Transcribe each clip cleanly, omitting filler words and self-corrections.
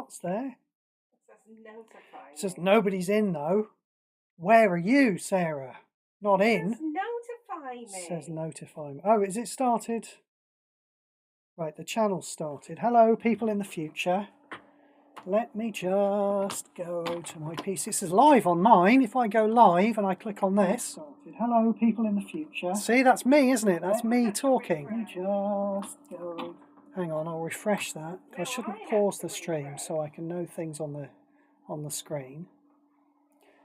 shots there. It says notify It says me. nobody's in though. Where are you, Sarah? Not in. It says notify me. It says notify me. Oh, is it started? Right, the channel's started. Hello, people in the future. Let me just go to my PC. This is live on mine. If I go live and I click on this. Hello, people in the future. See, that's me, isn't it? That's me talking. Let me just go. Hang on, I'll refresh that. I shouldn't pause the stream so I can know things on the screen.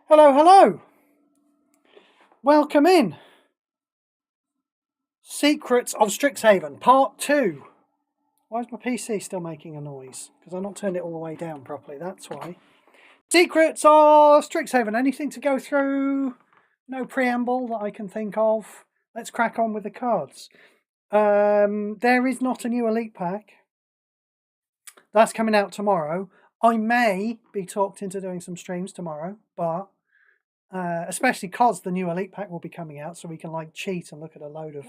Hello, hello. Welcome in. Secrets of Strixhaven, Part 2. Why is my PC still making a noise? Because I've not turned it all the way down properly, that's why. Secrets of Strixhaven, anything to go through? No preamble that I can think of. Let's crack on with the cards. There is not a new Elite Pack. That's coming out tomorrow. I may be talked into doing some streams tomorrow, but especially because the new Elite Pack will be coming out, so we can like cheat and look at a load of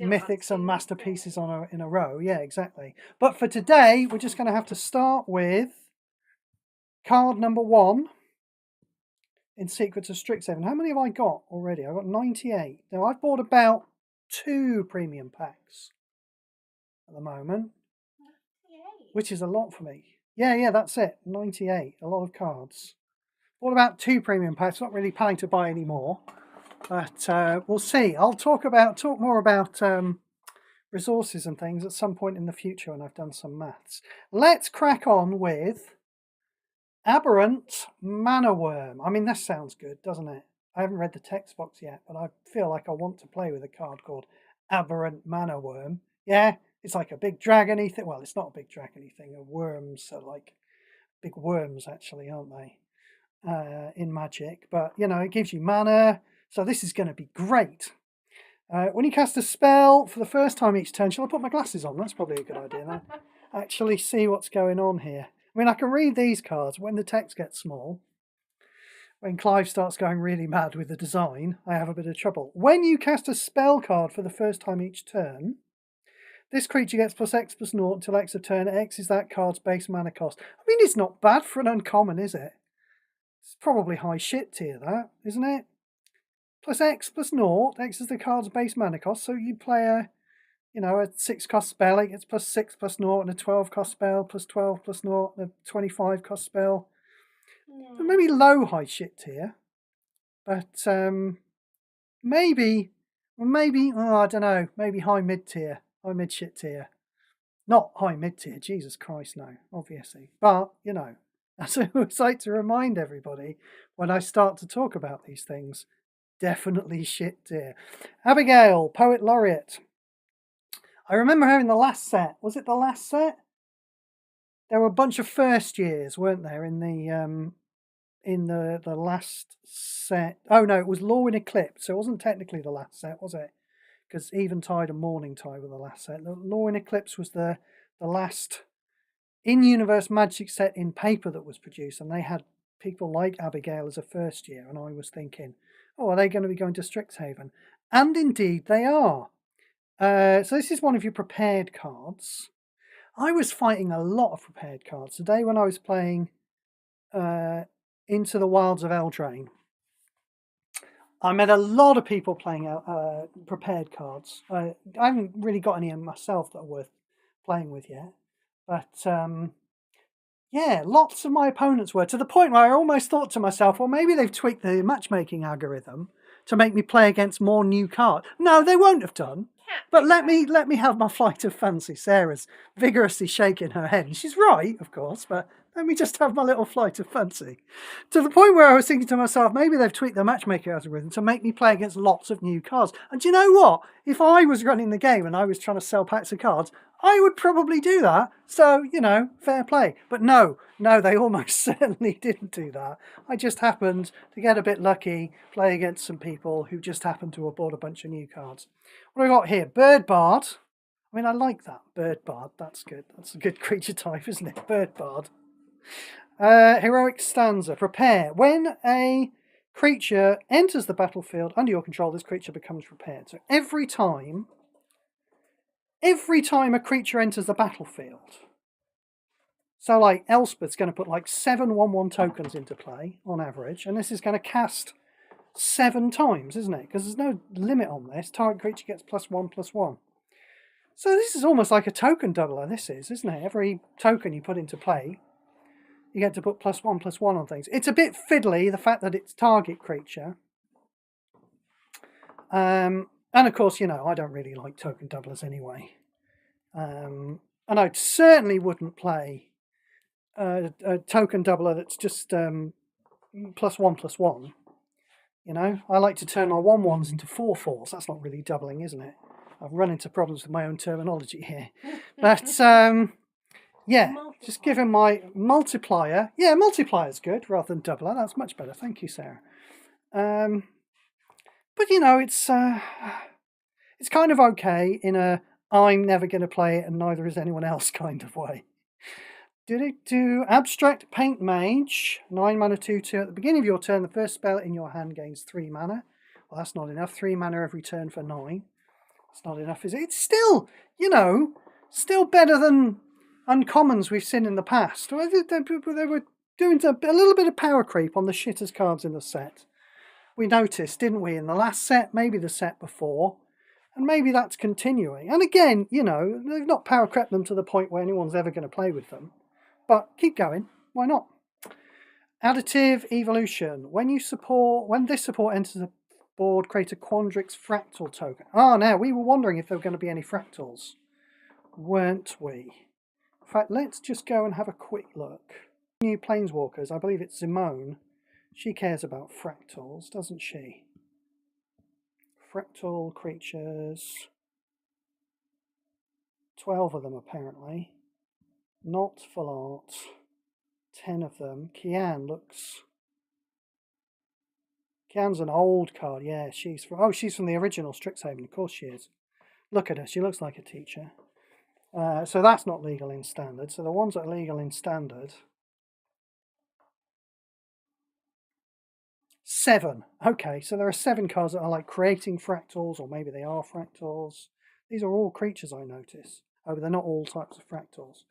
mythics and masterpieces in a row. Yeah, exactly. But for today, we're just going to have to start with card number 1 in Secrets of Strixhaven. How many have I got already? I've got 98. Now, I've bought about 2 premium packs at the moment, 98. which is a lot for me. Yeah, that's it. 98. A lot of cards. Bought about 2 premium packs. Not really planning to buy any more. But we'll see. I'll talk more about resources and things at some point in the future when I've done some maths. Let's crack on with Aberrant Mana Worm. I mean, this sounds good, doesn't it? I haven't read the text box yet, but I feel like I want to play with a card called Aberrant Mana Worm. Yeah, it's like a big dragony thing. Well, it's not a big dragony thing. Worms are like big worms, actually, aren't they? In Magic. But, you know, it gives you mana. So this is going to be great. When you cast a spell for the first time each turn, shall I put my glasses on? That's probably a good idea. Now, actually see what's going on here. I mean, I can read these cards when the text gets small. When Clive starts going really mad with the design, I have a bit of trouble. When you cast a spell card for the first time each turn, this creature gets +X/0 until X of turn. X is that card's base mana cost. I mean, it's not bad for an uncommon, is it? It's probably high shit tier, that, isn't it? +X/0. X is the card's base mana cost. So you play a 6-cost spell. It gets +6/0, and a 12-cost spell, +12/0, and a 25-cost spell. So maybe low high shit tier, but maybe, I don't know. Maybe high mid tier, high mid shit tier. Not high mid tier. Jesus Christ, no. Obviously, but you know. As I always like to remind everybody when I start to talk about these things, definitely shit tier. Abigail, Poet Laureate. I remember having the last set. Was it the last set? There were a bunch of first years, weren't there, in the last set? Oh no, it was Lorwyn Eclipse. So it wasn't technically the last set, was it? Because Eventide and Morningtide were the last set. Lorwyn Eclipse was the last in-universe Magic set in paper that was produced, and they had people like Abigail as a first year, and I was thinking, oh, are they going to be going to Strixhaven? And indeed they are. So this is one of your prepared cards. I was fighting a lot of prepared cards today when I was playing Into the Wilds of Eldraine. I met a lot of people playing prepared cards. I haven't really got any myself that are worth playing with yet. But, yeah, lots of my opponents were, to the point where I almost thought to myself, well, maybe they've tweaked the matchmaking algorithm to make me play against more new cards. No, they won't have done. But let me have my flight of fancy. Sarah's vigorously shaking her head. And she's right, of course, but let me just have my little flight of fancy. To the point where I was thinking to myself, maybe they've tweaked the matchmaking algorithm to make me play against lots of new cards. And do you know what? If I was running the game and I was trying to sell packs of cards, I would probably do that. So, you know, fair play. But no, they almost certainly didn't do that. I just happened to get a bit lucky, play against some people who just happened to have bought a bunch of new cards. What have I got here? Bird Bard. I mean, I like that. Bird Bard. That's good. That's a good creature type, isn't it? Bird Bard. Heroic Stanza. Prepare. When a creature enters the battlefield under your control, this creature becomes prepared. So every time a creature enters the battlefield, So like Elspeth's going to put like 7 1/1 tokens into play on average, and this is going to cast 7 times, isn't it? Because there's no limit on this. Target creature gets +1/+1. So this is almost like a token doubler, this is, isn't it? Every token you put into play, you get to put +1/+1 on things. It's a bit fiddly, the fact that it's target creature. And of course, you know, I don't really like token doublers anyway. And I certainly wouldn't play a token doubler that's just +1/+1. You know, I like to turn my 1/1s into 4/4s. That's not really doubling, isn't it? I've run into problems with my own terminology here. But yeah, just give him my multiplier. Yeah, multiplier's good rather than doubler. That's much better. Thank you, Sarah. But you know, it's kind of okay in a I'm never going to play it and neither is anyone else kind of way. Did it do Abstract Paint Mage, 9 mana 2/2. At the beginning of your turn, the first spell in your hand gains 3 mana. Well, that's not enough. 3 mana every turn for 9. It's not enough, is it? It's still, you know, still better than uncommons we've seen in the past. They were doing a little bit of power creep on the shittest cards in the set. We noticed, didn't we, in the last set, maybe the set before, and maybe that's continuing. And again, you know, they've not power crept them to the point where anyone's ever going to play with them. But keep going, why not? Additive Evolution. When this support enters the board, create a Quandrix fractal token. Ah, now, we were wondering if there were going to be any fractals, weren't we? In fact, let's just go and have a quick look. New Planeswalkers, I believe it's Simone. She cares about fractals, doesn't she? Fractal creatures. 12 of them, apparently. Not full art. 10 of them. Kian looks... Kian's an old card, yeah. She's from the original Strixhaven, of course she is. Look at her, she looks like a teacher. So that's not legal in standard. So the ones that are legal in standard... 7. Okay, so there are 7 cards that are like creating fractals, or maybe they are fractals. These are all creatures, I notice. Oh, but they're not all types of fractals.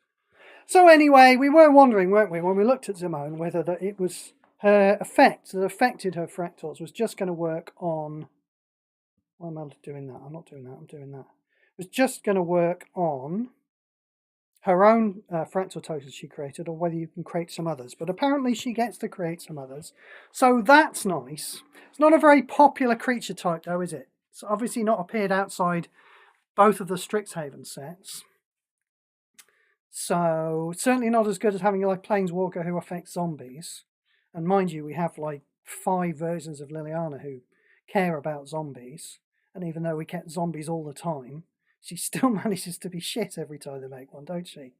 So anyway, we were wondering, weren't we, when we looked at Simone, whether that it was her effect that affected her fractals was just going to work on... Why am I doing that? I'm not doing that, I'm doing that. It was just going to work on her own fractal tokens she created, or whether you can create some others. But apparently she gets to create some others. So that's nice. It's not a very popular creature type though, is it? It's obviously not appeared outside both of the Strixhaven sets. So certainly not as good as having like Planeswalker who affects zombies. And mind you, we have like 5 versions of Liliana who care about zombies. And even though we get zombies all the time, she still manages to be shit every time they make one, don't she?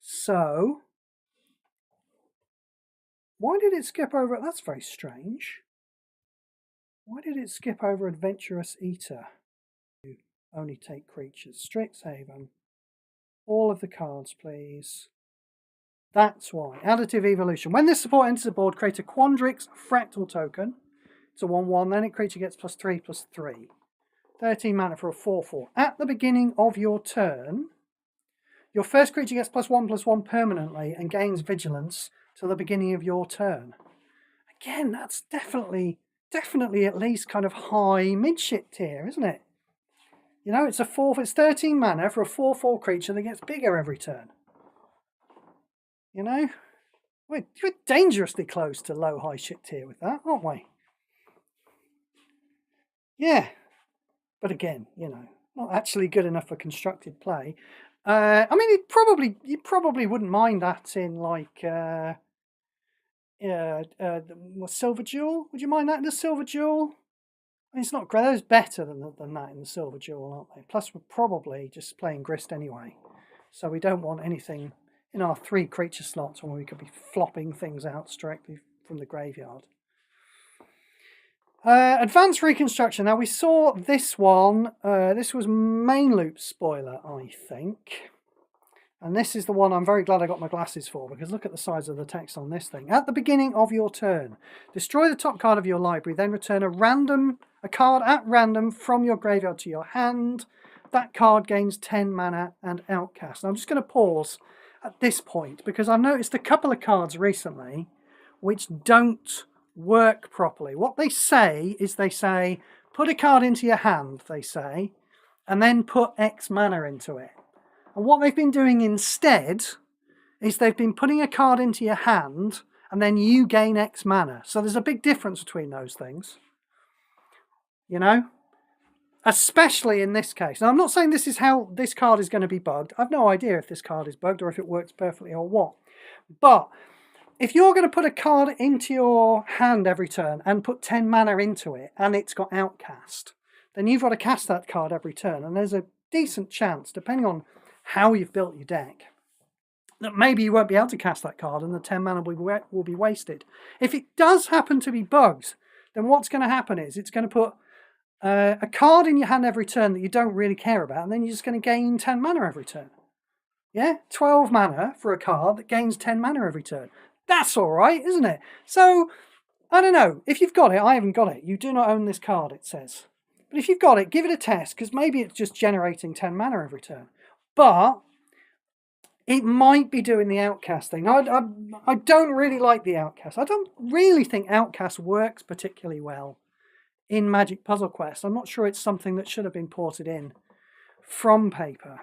So, why did it skip over... That's very strange. Why did it skip over Adventurous Eater? Only take creatures. Strixhaven. All of the cards, please. That's why. Additive Evolution. When this support enters the board, create a Quandrix fractal token. It's a 1/1, then a creature gets +3/+3. 13 mana for a 4/4. At the beginning of your turn, your first creature gets +1/+1 permanently and gains vigilance till the beginning of your turn. Again, that's definitely at least kind of high mid-shit tier, isn't it? You know, it's 13 mana for a 4/4 creature that gets bigger every turn. You know? We're dangerously close to low high shit tier with that, aren't we? Yeah. But again, you know, not actually good enough for constructed play. I mean, you probably wouldn't mind that in like Silver Jewel. Would you mind that in the Silver Jewel? I mean, it's not great. Those better than that in the Silver Jewel, aren't they? Plus, we're probably just playing Grist anyway, so we don't want anything in our 3 creature slots when we could be flopping things out directly from the graveyard. Advanced Reconstruction. Now we saw this one. This was main loop spoiler, I think. And this is the one I'm very glad I got my glasses for, because look at the size of the text on this thing. At the beginning of your turn, destroy the top card of your library, then return a card at random from your graveyard to your hand. That card gains 10 mana and outcast. Now I'm just going to pause at this point, because I've noticed a couple of cards recently which don't work properly. What they say is they say, put a card into your hand, they say, and then put X mana into it. And what they've been doing instead is they've been putting a card into your hand and then you gain X mana. So there's a big difference between those things. You know? Especially in this case. Now, I'm not saying this is how this card is going to be bugged. I've no idea if this card is bugged or if it works perfectly or what. But if you're going to put a card into your hand every turn and put 10 mana into it and it's got Outcast, then you've got to cast that card every turn. And there's a decent chance, depending on how you've built your deck, that maybe you won't be able to cast that card and the 10 mana will be wasted. If it does happen to be bugged, then what's going to happen is it's going to put a card in your hand every turn that you don't really care about, and then you're just going to gain 10 mana every turn. Yeah? 12 mana for a card that gains 10 mana every turn. That's all right, isn't it? So, I don't know. If you've got it, I haven't got it. You do not own this card, it says. But if you've got it, give it a test, because maybe it's just generating 10 mana every turn. But it might be doing the Outcast thing. I don't really like the Outcast. I don't really think Outcast works particularly well in Magic Puzzle Quest. I'm not sure it's something that should have been ported in from paper.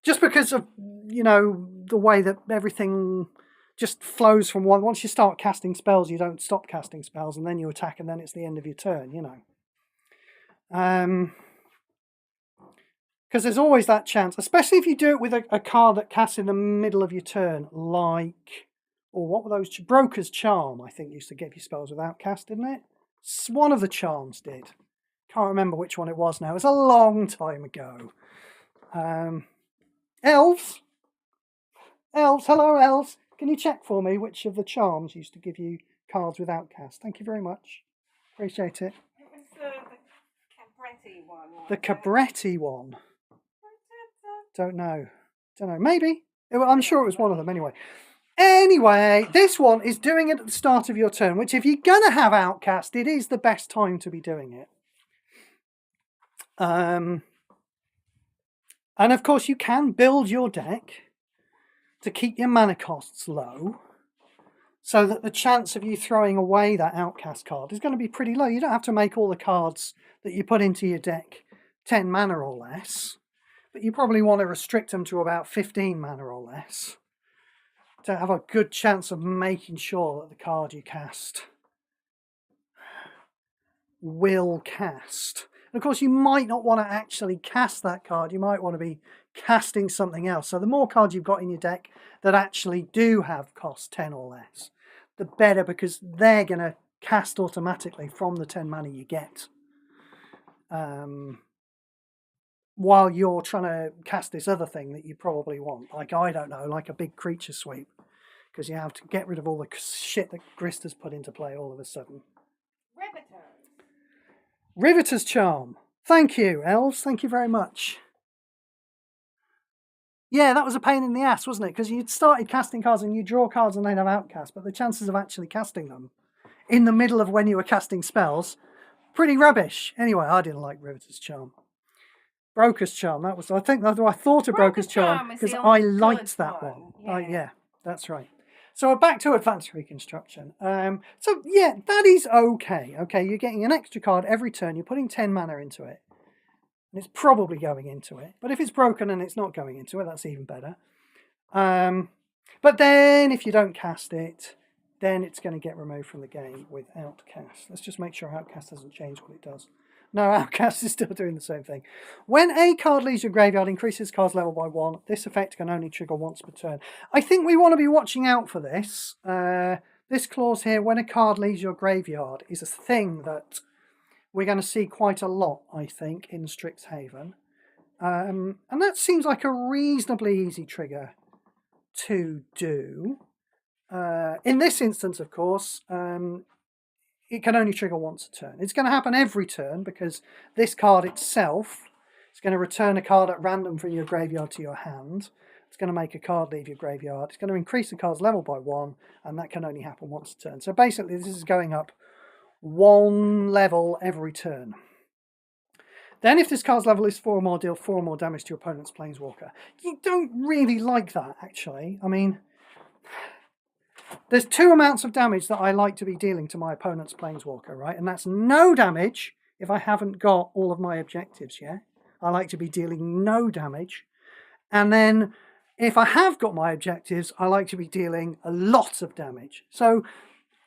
Just because of, you know, the way that everything just flows from one. Once you start casting spells, you don't stop casting spells, and then you attack, and then it's the end of your turn, you know. Because there's always that chance, especially if you do it with a card that casts in the middle of your turn, like, or what were those? Broker's Charm, I think, used to give you spells without cast, didn't it? One of the charms did. Can't remember which one it was now. It was a long time ago. Elves? Elves, hello elves. Can you check for me which of the charms used to give you cards without cast? Thank you very much. Appreciate it. It was the Cabretti one. The Cabretti one. Don't know. Maybe. I'm sure it was one of them anyway. Anyway, this one is doing it at the start of your turn, which if you're going to have Outcast, it is the best time to be doing it. And of course, you can build your deck to keep your mana costs low, so that the chance of you throwing away that Outcast card is going to be pretty low. You don't have to make all the cards that you put into your deck 10 mana or less, but you probably want to restrict them to about 15 mana or less to have a good chance of making sure that the card you cast will cast. And of course, you might not want to actually cast that card. You might want to be casting something else. So the more cards you've got in your deck that actually do have cost 10 or less, the better, because they're going to cast automatically from the 10 mana you get. While you're trying to cast this other thing that you probably want. Like, I don't know, like a big creature sweep. Because you have to get rid of all the shit that Grist has put into play all of a sudden. Riveter's Charm. Thank you, elves. Thank you very much. Yeah, that was a pain in the ass, wasn't it? Because you started casting cards and you draw cards and they'd have Outcast, but the chances of actually casting them in the middle of when you were casting spells, pretty rubbish. Anyway, I didn't like Riveter's Charm. Broker's Charm, that was, I thought of Broker's Charm because I liked that one. Yeah, that's right. So back to Advanced Reconstruction. So yeah, that is okay. Okay, you're getting an extra card every turn. You're putting 10 mana into it. And it's probably going into it. But if it's broken and it's not going into it, that's even better. But then if you don't cast it, then it's going to get removed from the game with Outcast. Let's just make sure Outcast doesn't change what it does. No, Outcast is still doing the same thing. When a card leaves your graveyard, increases card's level by 1. This effect can only trigger once per turn. I think we want to be watching out for this. This clause here, when a card leaves your graveyard, is a thing that we're going to see quite a lot, I think, in Strixhaven. And that seems like a reasonably easy trigger to do. In this instance, of course, it can only trigger once a turn. It's going to happen every turn because this card itself is going to return a card at random from your graveyard to your hand. It's going to make a card leave your graveyard. It's going to increase the card's level by 1, and that can only happen once a turn. So basically, this is going up 1 level every turn. Then if this card's level is 4 or more, deal 4 or more damage to your opponent's Planeswalker. You don't really like that, actually. I mean, there's 2 amounts of damage that I like to be dealing to my opponent's Planeswalker, right? And that's no damage if I haven't got all of my objectives yet. I like to be dealing no damage. And then if I have got my objectives, I like to be dealing a lot of damage. So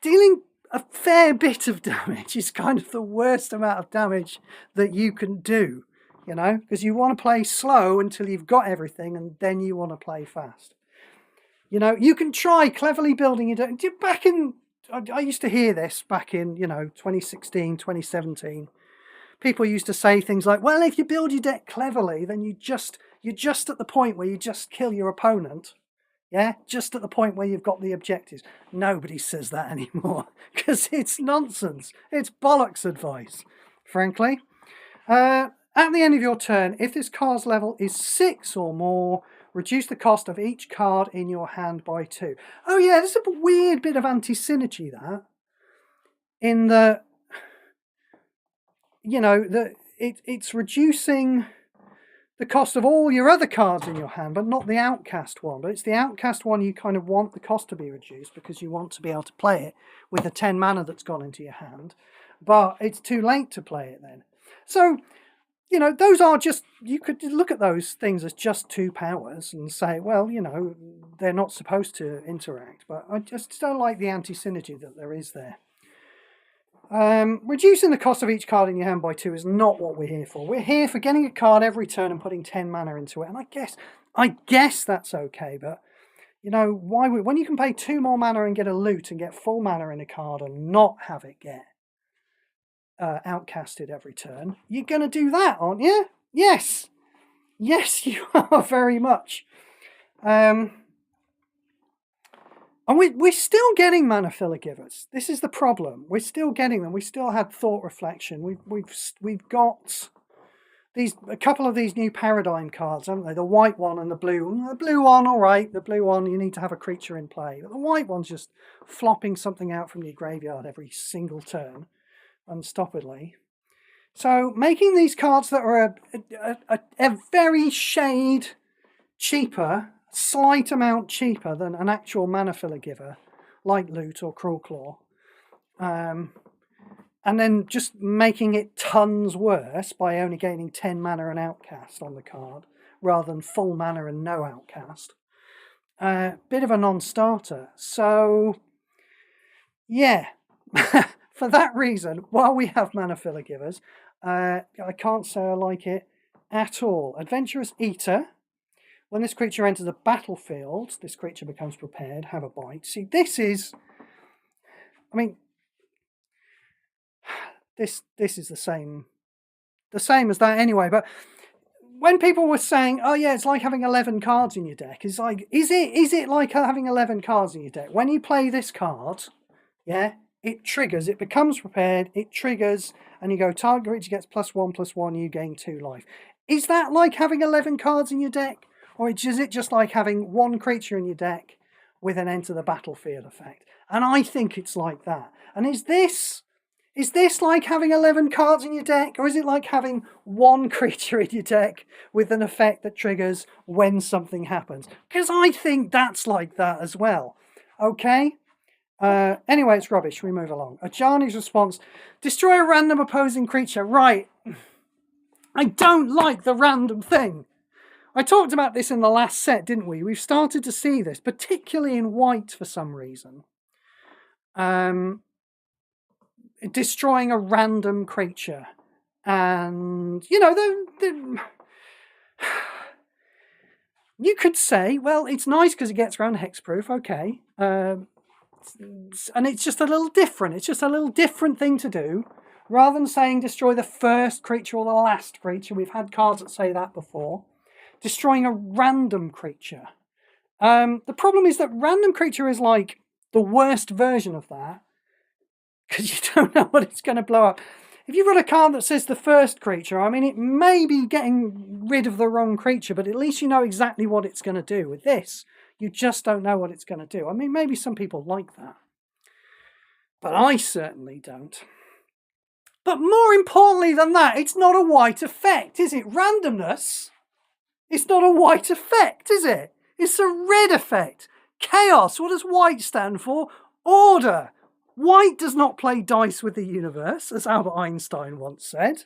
dealing a fair bit of damage is kind of the worst amount of damage that you can do, you know, because you want to play slow until you've got everything, and then you want to play fast. You know, you can try cleverly building it. Back in, I used to hear this back in, you know, 2016, 2017. People used to say things like, well, if you build your deck cleverly, then you're just at the point where you just kill your opponent. Yeah, just at the point where you've got the objectives. Nobody says that anymore because it's nonsense. It's bollocks advice, frankly. At the end of your turn, if this card's level is 6 or more, reduce the cost of each card in your hand by 2. Oh yeah, there's a weird bit of anti-synergy that. In the, you know, it's reducing the cost of all your other cards in your hand, but not the Outcast one. But it's the Outcast one you kind of want the cost to be reduced because you want to be able to play it with the 10 mana that's gone into your hand. But it's too late to play it then. So, you know, those are just, you could look at those things as just 2 powers and say, well, you know, they're not supposed to interact. But I just don't like the anti-synergy that there is there. Reducing the cost of each card in your hand by 2 is not what we're here for. We're here for getting a card every turn and putting 10 mana into it. And I guess that's okay, but you know, when you can pay 2 more mana and get a loot and get full mana in a card and not have it get outcasted every turn, you're going to do that, aren't you? Yes. Yes, you are very much. And we're still getting mana filler givers. This is the problem. We're still getting them. We still had thought reflection. We've got a couple of these new paradigm cards, haven't they? The white one and the blue. The blue one, all right. The blue one, you need to have a creature in play. But the white one's just flopping something out from your graveyard every single turn, unstoppably. So making these cards that are a very shade cheaper, slight amount cheaper than an actual mana filler giver, like Loot or Cruel Claw, and then just making it tons worse by only gaining 10 mana and Outcast on the card, rather than full mana and no Outcast. Bit of a non-starter. So, yeah, for that reason, while we have mana filler givers, I can't say I like it at all. Adventurous Eater. When this creature enters a battlefield, this creature becomes prepared, have a bite. See, this is, I mean, this is the same as that anyway. But when people were saying, oh yeah, it's like having 11 cards in your deck, it's like, is it like having 11 cards in your deck? When you play this card, yeah, it triggers, it becomes prepared, it triggers, and you go, target creature gets +1/+1, you gain 2 life. Is that like having 11 cards in your deck? Or is it just like having 1 creature in your deck with an enter the battlefield effect? And I think it's like that. And is this like having 11 cards in your deck? Or is it like having 1 creature in your deck with an effect that triggers when something happens? Because I think that's like that as well. Okay? Anyway, it's rubbish. We move along. Ajani's response, destroy a random opposing creature. Right. I don't like the random thing. I talked about this in the last set, didn't we? We've started to see this, particularly in white for some reason. Destroying a random creature. And, you know, you could say, well, it's nice because it gets around hexproof, okay. And it's just a little different. It's just a little different thing to do. Rather than saying destroy the first creature or the last creature. We've had cards that say that before. Destroying a random creature. The problem is that random creature is like the worst version of that because you don't know what it's going to blow up. If you've got a card that says the first creature, I mean, it may be getting rid of the wrong creature, but at least you know exactly what it's going to do. With this, you just don't know what it's going to do. I mean, maybe some people like that, but I certainly don't. But more importantly than that, it's not a white effect, is it? Randomness. It's not a white effect, is it? It's a red effect. Chaos. What does white stand for? Order. White does not play dice with the universe, as Albert Einstein once said.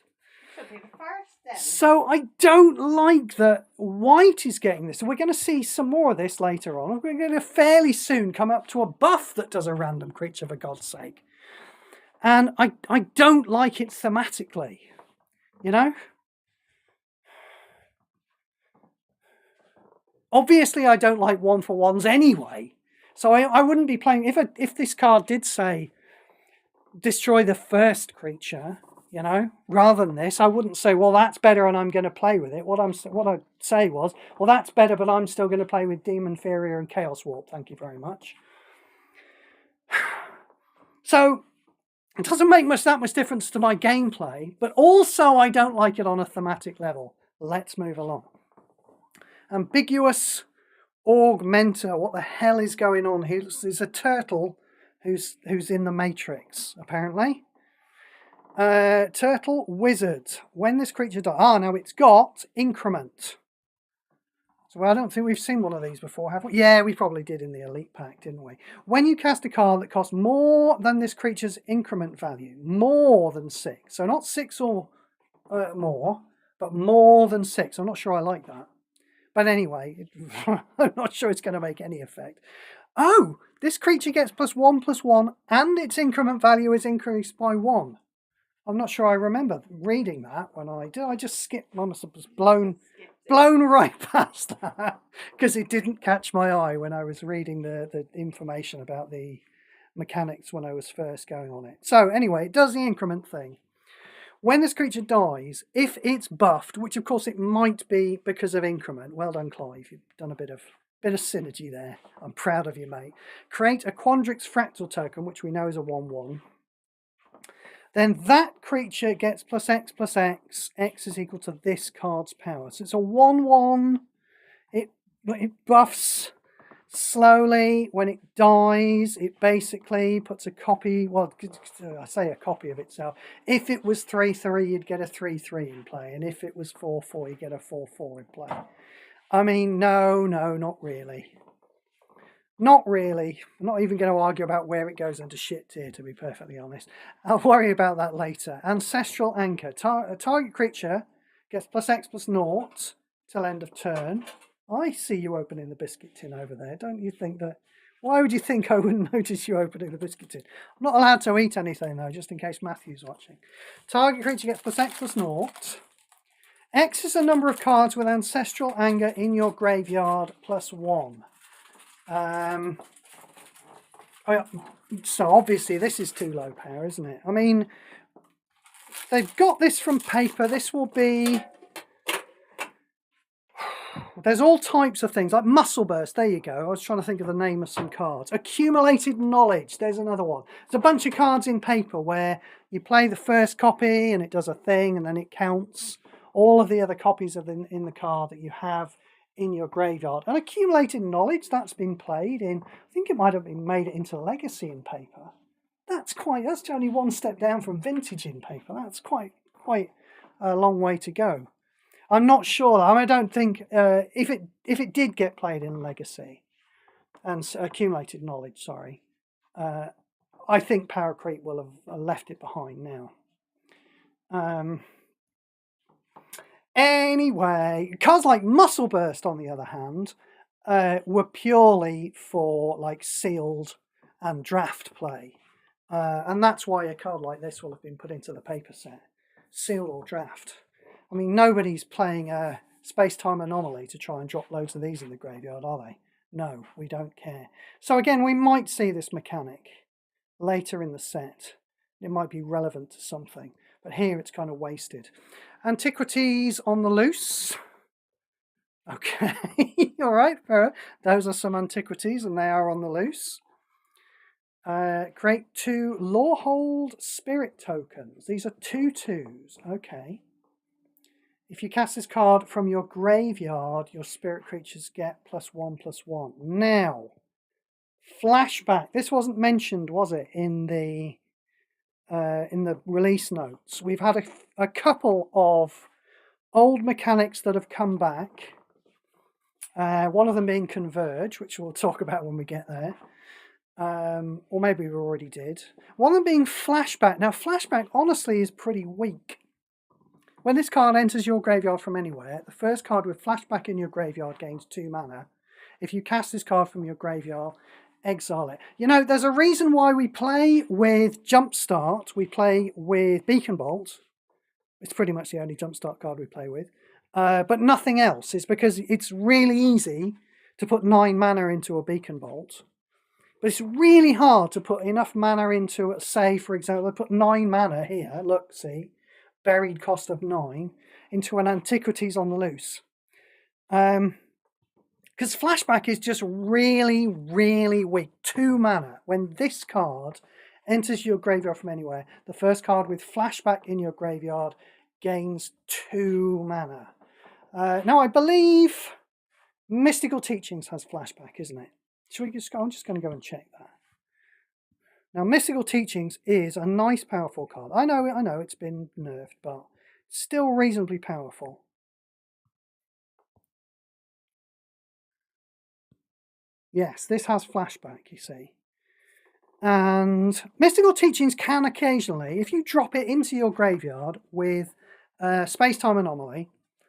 Should be the first then. So I don't like that white is getting this. So we're going to see some more of this later on. We're going to fairly soon come up to a buff that does a random creature, for God's sake. And I don't like it thematically, you know? Obviously, I don't like 1-for-1s anyway. So I wouldn't be playing... If this card did say, destroy the first creature, you know, rather than this, I wouldn't say, well, that's better and I'm going to play with it. What I'd say was, well, that's better, but I'm still going to play with Demon Furia and Chaos Warp. Thank you very much. So... it doesn't make that much difference to my gameplay, but also I don't like it on a thematic level. Let's move along. Ambiguous Augmenter. What the hell is going on here? There's a turtle who's in the Matrix, apparently. Turtle Wizard. When this creature dies... now it's got Increment. So I don't think we've seen one of these before, have we? Yeah, we probably did in the Elite Pack, didn't we? When you cast a card that costs more than this creature's increment value, more than 6, so not 6 or more, but more than 6. I'm not sure I like that. But anyway, I'm not sure it's going to make any effect. Oh, this creature gets +1/+1, and its increment value is increased by 1. I'm not sure I remember reading that when I did. I just skipped. I must have just blown right past that because it didn't catch my eye when I was reading the information about the mechanics when I was first going on it. So anyway, it does the increment thing. When this creature dies, if it's buffed, which of course it might be because of increment, well done, Clive. You've done a bit of synergy there. I'm proud of you, mate. Create a Quandrix Fractal token, which we know is a 1/1. Then that creature gets +X/+X. X is equal to this card's power. So it's a 1/1. It buffs slowly. When it dies, it basically puts a copy... well, I say a copy of itself. If it was 3/3, you'd get a 3/3 in play. And if it was 4/4, you'd get a 4/4 in play. I mean, no, not really. Not really. I'm not even going to argue about where it goes into shit tier, to be perfectly honest. I'll worry about that later. Ancestral Anchor. A target creature gets +X/+0 till end of turn. I see you opening the biscuit tin over there. Don't you think that... why would you think I wouldn't notice you opening the biscuit tin? I'm not allowed to eat anything, though, just in case Matthew's watching. Target creature gets +X/+0. X is the number of cards with Ancestral Anger in your graveyard +1. So obviously this is too low power, isn't it? I mean, they've got this from paper. This will be... there's all types of things, like Muscle Burst. There you go. I was trying to think of the name of some cards. Accumulated Knowledge. There's another one. There's a bunch of cards in paper where you play the first copy and it does a thing and then it counts all of the other copies of in the card that you have in your graveyard. And Accumulated Knowledge, that's been played in... I think it might have been made into Legacy in paper. That's only one step down from Vintage in paper. That's quite a long way to go. I'm not sure. I don't think if it did get played in Legacy and Accumulated Knowledge, sorry, I think Power Creep will have left it behind now. Anyway, cards like Muscle Burst, on the other hand, were purely for like sealed and draft play, and that's why a card like this will have been put into the paper set, sealed or draft. I mean, nobody's playing a Space-Time Anomaly to try and drop loads of these in the graveyard, are they? No, we don't care. So again, we might see this mechanic later in the set. It might be relevant to something, but here it's kind of wasted. Antiquities on the loose. Okay, all right, fair enough. Those are some antiquities and they are on the loose. Create 2 Lorehold Spirit tokens. These are 2/2s. Okay. If you cast this card from your graveyard, your spirit creatures get +1/+1. Now, flashback. This wasn't mentioned, was it, in the in the release notes, we've had a couple of old mechanics that have come back. One of them being Converge, which we'll talk about when we get there. Or maybe we already did. One of them being Flashback. Now, Flashback, honestly, is pretty weak. When this card enters your graveyard from anywhere, the first card with Flashback in your graveyard gains 2 mana. If you cast this card from your graveyard, exile it. You know, there's a reason why we play with Jumpstart. We play with Beacon Bolt. It's pretty much the only Jumpstart card we play with. But nothing else. It's because it's really easy to put 9 mana into a Beacon Bolt. But it's really hard to put enough mana into, say, for example, I put 9 mana here. Look, see, buried cost of 9 into an Antiquities on the Loose. Because Flashback is just really, really weak. 2 mana. When this card enters your graveyard from anywhere, the first card with Flashback in your graveyard gains 2 mana. Now, I believe Mystical Teachings has Flashback, isn't it? Should we just go? I'm just going to go and check that. Now, Mystical Teachings is a nice, powerful card. I know it's been nerfed, but still reasonably powerful. Yes, this has Flashback, you see. And Mystical Teachings can occasionally, if you drop it into your graveyard with Space-Time Anomaly.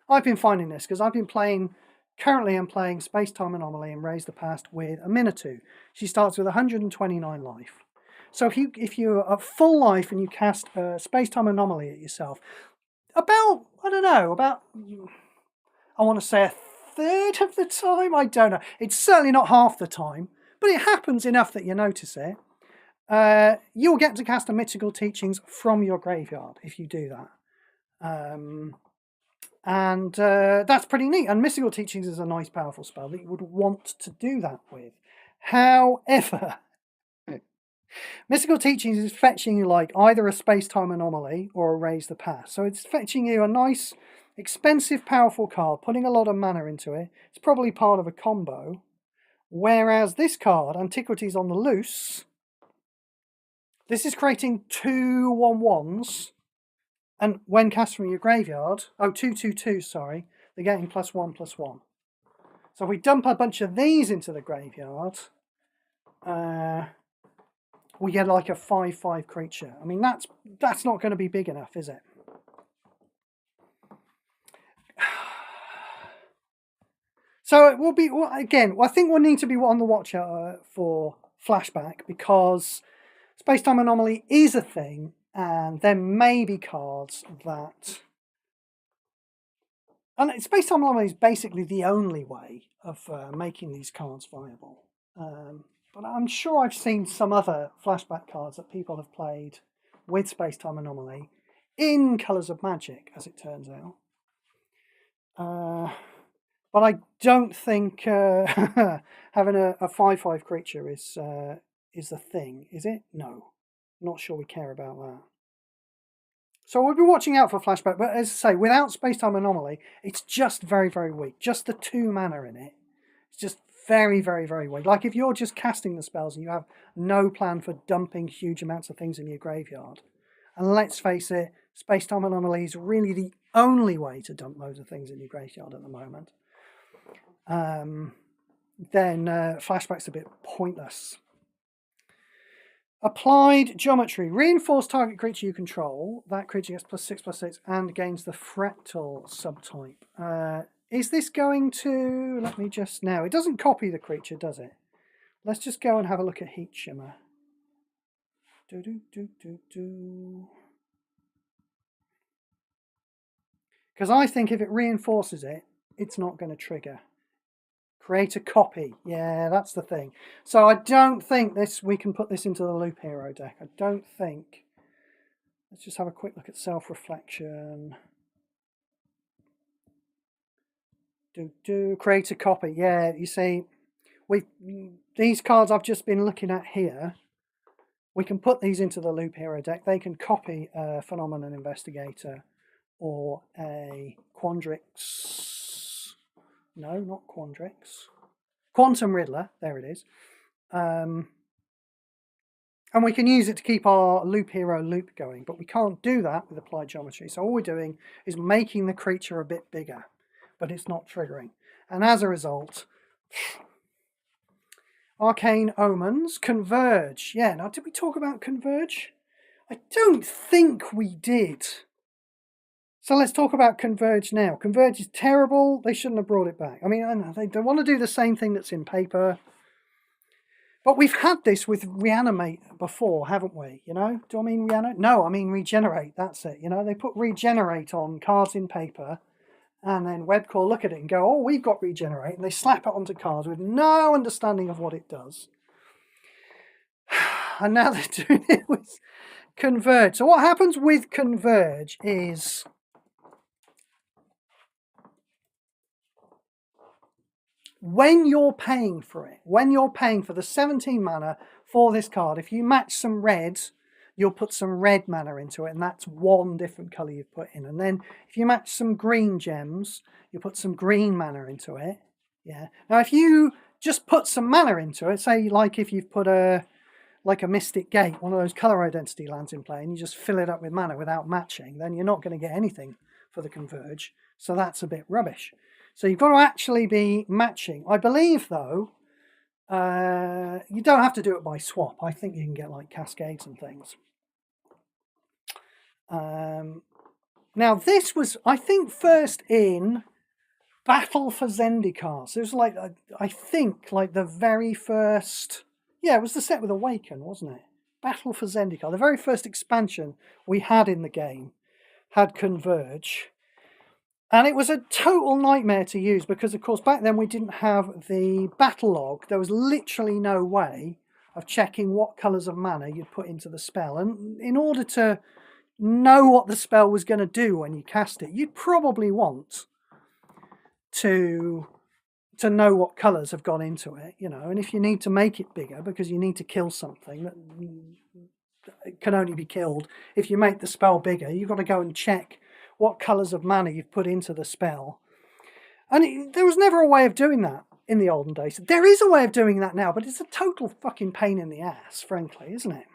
I've been finding this because I've been playing... Currently, I'm playing Space-Time Anomaly and Raise the Past with a Minotaur. She starts with 129 life. So if you're at full life and you cast Space-Time Anomaly at yourself, I want to say a third of the time? I don't know. It's certainly not half the time, but it happens enough that you notice it. You'll get to cast a Mystical Teachings from your graveyard if you do that. And that's pretty neat. And Mystical Teachings is a nice, powerful spell that you would want to do that with. However, Mystical Teachings is fetching you like either a Space-Time Anomaly or a Raise the Past. So it's fetching you a nice, expensive, powerful card, putting a lot of mana into it. It's probably part of a combo. Whereas this card, Antiquities on the Loose, this is creating 2 1/1s. And when cast from your graveyard, 2/2/2, sorry, they're getting +1/+1. So if we dump a bunch of these into the graveyard, we get like a 5/5 creature. I mean, that's not going to be big enough, is it? So it will be, again, I think we'll need to be on the watch out for Flashback, because Space-Time Anomaly is a thing. And there may be cards that... And Space-Time Anomaly is basically the only way of making these cards viable. But I'm sure I've seen some other Flashback cards that people have played with Space-Time Anomaly in Colours of Magic, as it turns out. But I don't think having a 5/5 creature is the thing, is it? No. Not sure we care about that. So we'll be watching out for Flashback, but as I say, without Space-Time Anomaly, it's just very, very weak. Just the 2 mana in it. It's just very, very, very weak. Like if you're just casting the spells and you have no plan for dumping huge amounts of things in your graveyard, and let's face it, Space-Time Anomaly is really the only way to dump loads of things in your graveyard at the moment, then Flashback's a bit pointless. Applied Geometry. Reinforce target creature you control. That creature gets +6/+6 and gains the Fractal subtype. Is this going to... Let me just... Now, it doesn't copy the creature, does it? Let's just go and have a look at Heat Shimmer. Because I think if it reinforces it, it's not going to trigger. Create a copy. Yeah, that's the thing. So I don't think we can put this into the Loop Hero deck. I don't think. Let's just have a quick look at Self-Reflection. Create a copy. Yeah, you see, these cards I've just been looking at here, we can put these into the Loop Hero deck. They can copy a Phenomenon Investigator or a Quandrix. No, not Quandrix. Quantum Riddler, there it is. And we can use it to keep our loop hero loop going, but we can't do that with applied geometry. So all we're doing is making the creature a bit bigger, but it's not triggering. And as a result, Arcane Omens, Converge. Yeah, now did we talk about Converge? I don't think we did. So let's talk about Converge now. Converge is terrible. They shouldn't have brought it back. I mean, I know they want to do the same thing that's in paper. But we've had this with Reanimate before, haven't we? You know, do I mean Reanimate? No, I mean Regenerate. That's it. You know, they put Regenerate on cards in paper, and then Webcore look at it and go, oh, we've got Regenerate, and they slap it onto cards with no understanding of what it does. And now they're doing it with Converge. So what happens with Converge is when you're paying for it, when you're paying for the 17 mana for this card, if you match some red, you'll put some red mana into it, and that's one different colour you've put in. And then if you match some green gems, you put some green mana into it. Yeah. Now, if you just put some mana into it, say like if you've put a Mystic Gate, one of those colour identity lands in play, and you just fill it up with mana without matching, then you're not going to get anything for the Converge. So that's a bit rubbish. So you've got to actually be matching. I believe, though, you don't have to do it by swap. I think you can get like cascades and things. Now, this was, I think, first in Battle for Zendikar. So it was like, I think, like the very first... Yeah, it was the set with Awaken, wasn't it? Battle for Zendikar. The very first expansion we had in the game had Converge. And it was a total nightmare to use because, of course, back then we didn't have the battle log. There was literally no way of checking what colours of mana you'd put into the spell. And in order to know what the spell was going to do when you cast it, you'd probably want to know what colours have gone into it, you know. And if you need to make it bigger because you need to kill something that can only be killed if you make the spell bigger, you've got to go and check what colours of mana you've put into the spell. And there was never a way of doing that in the olden days. There is a way of doing that now, but it's a total fucking pain in the ass, frankly, isn't it?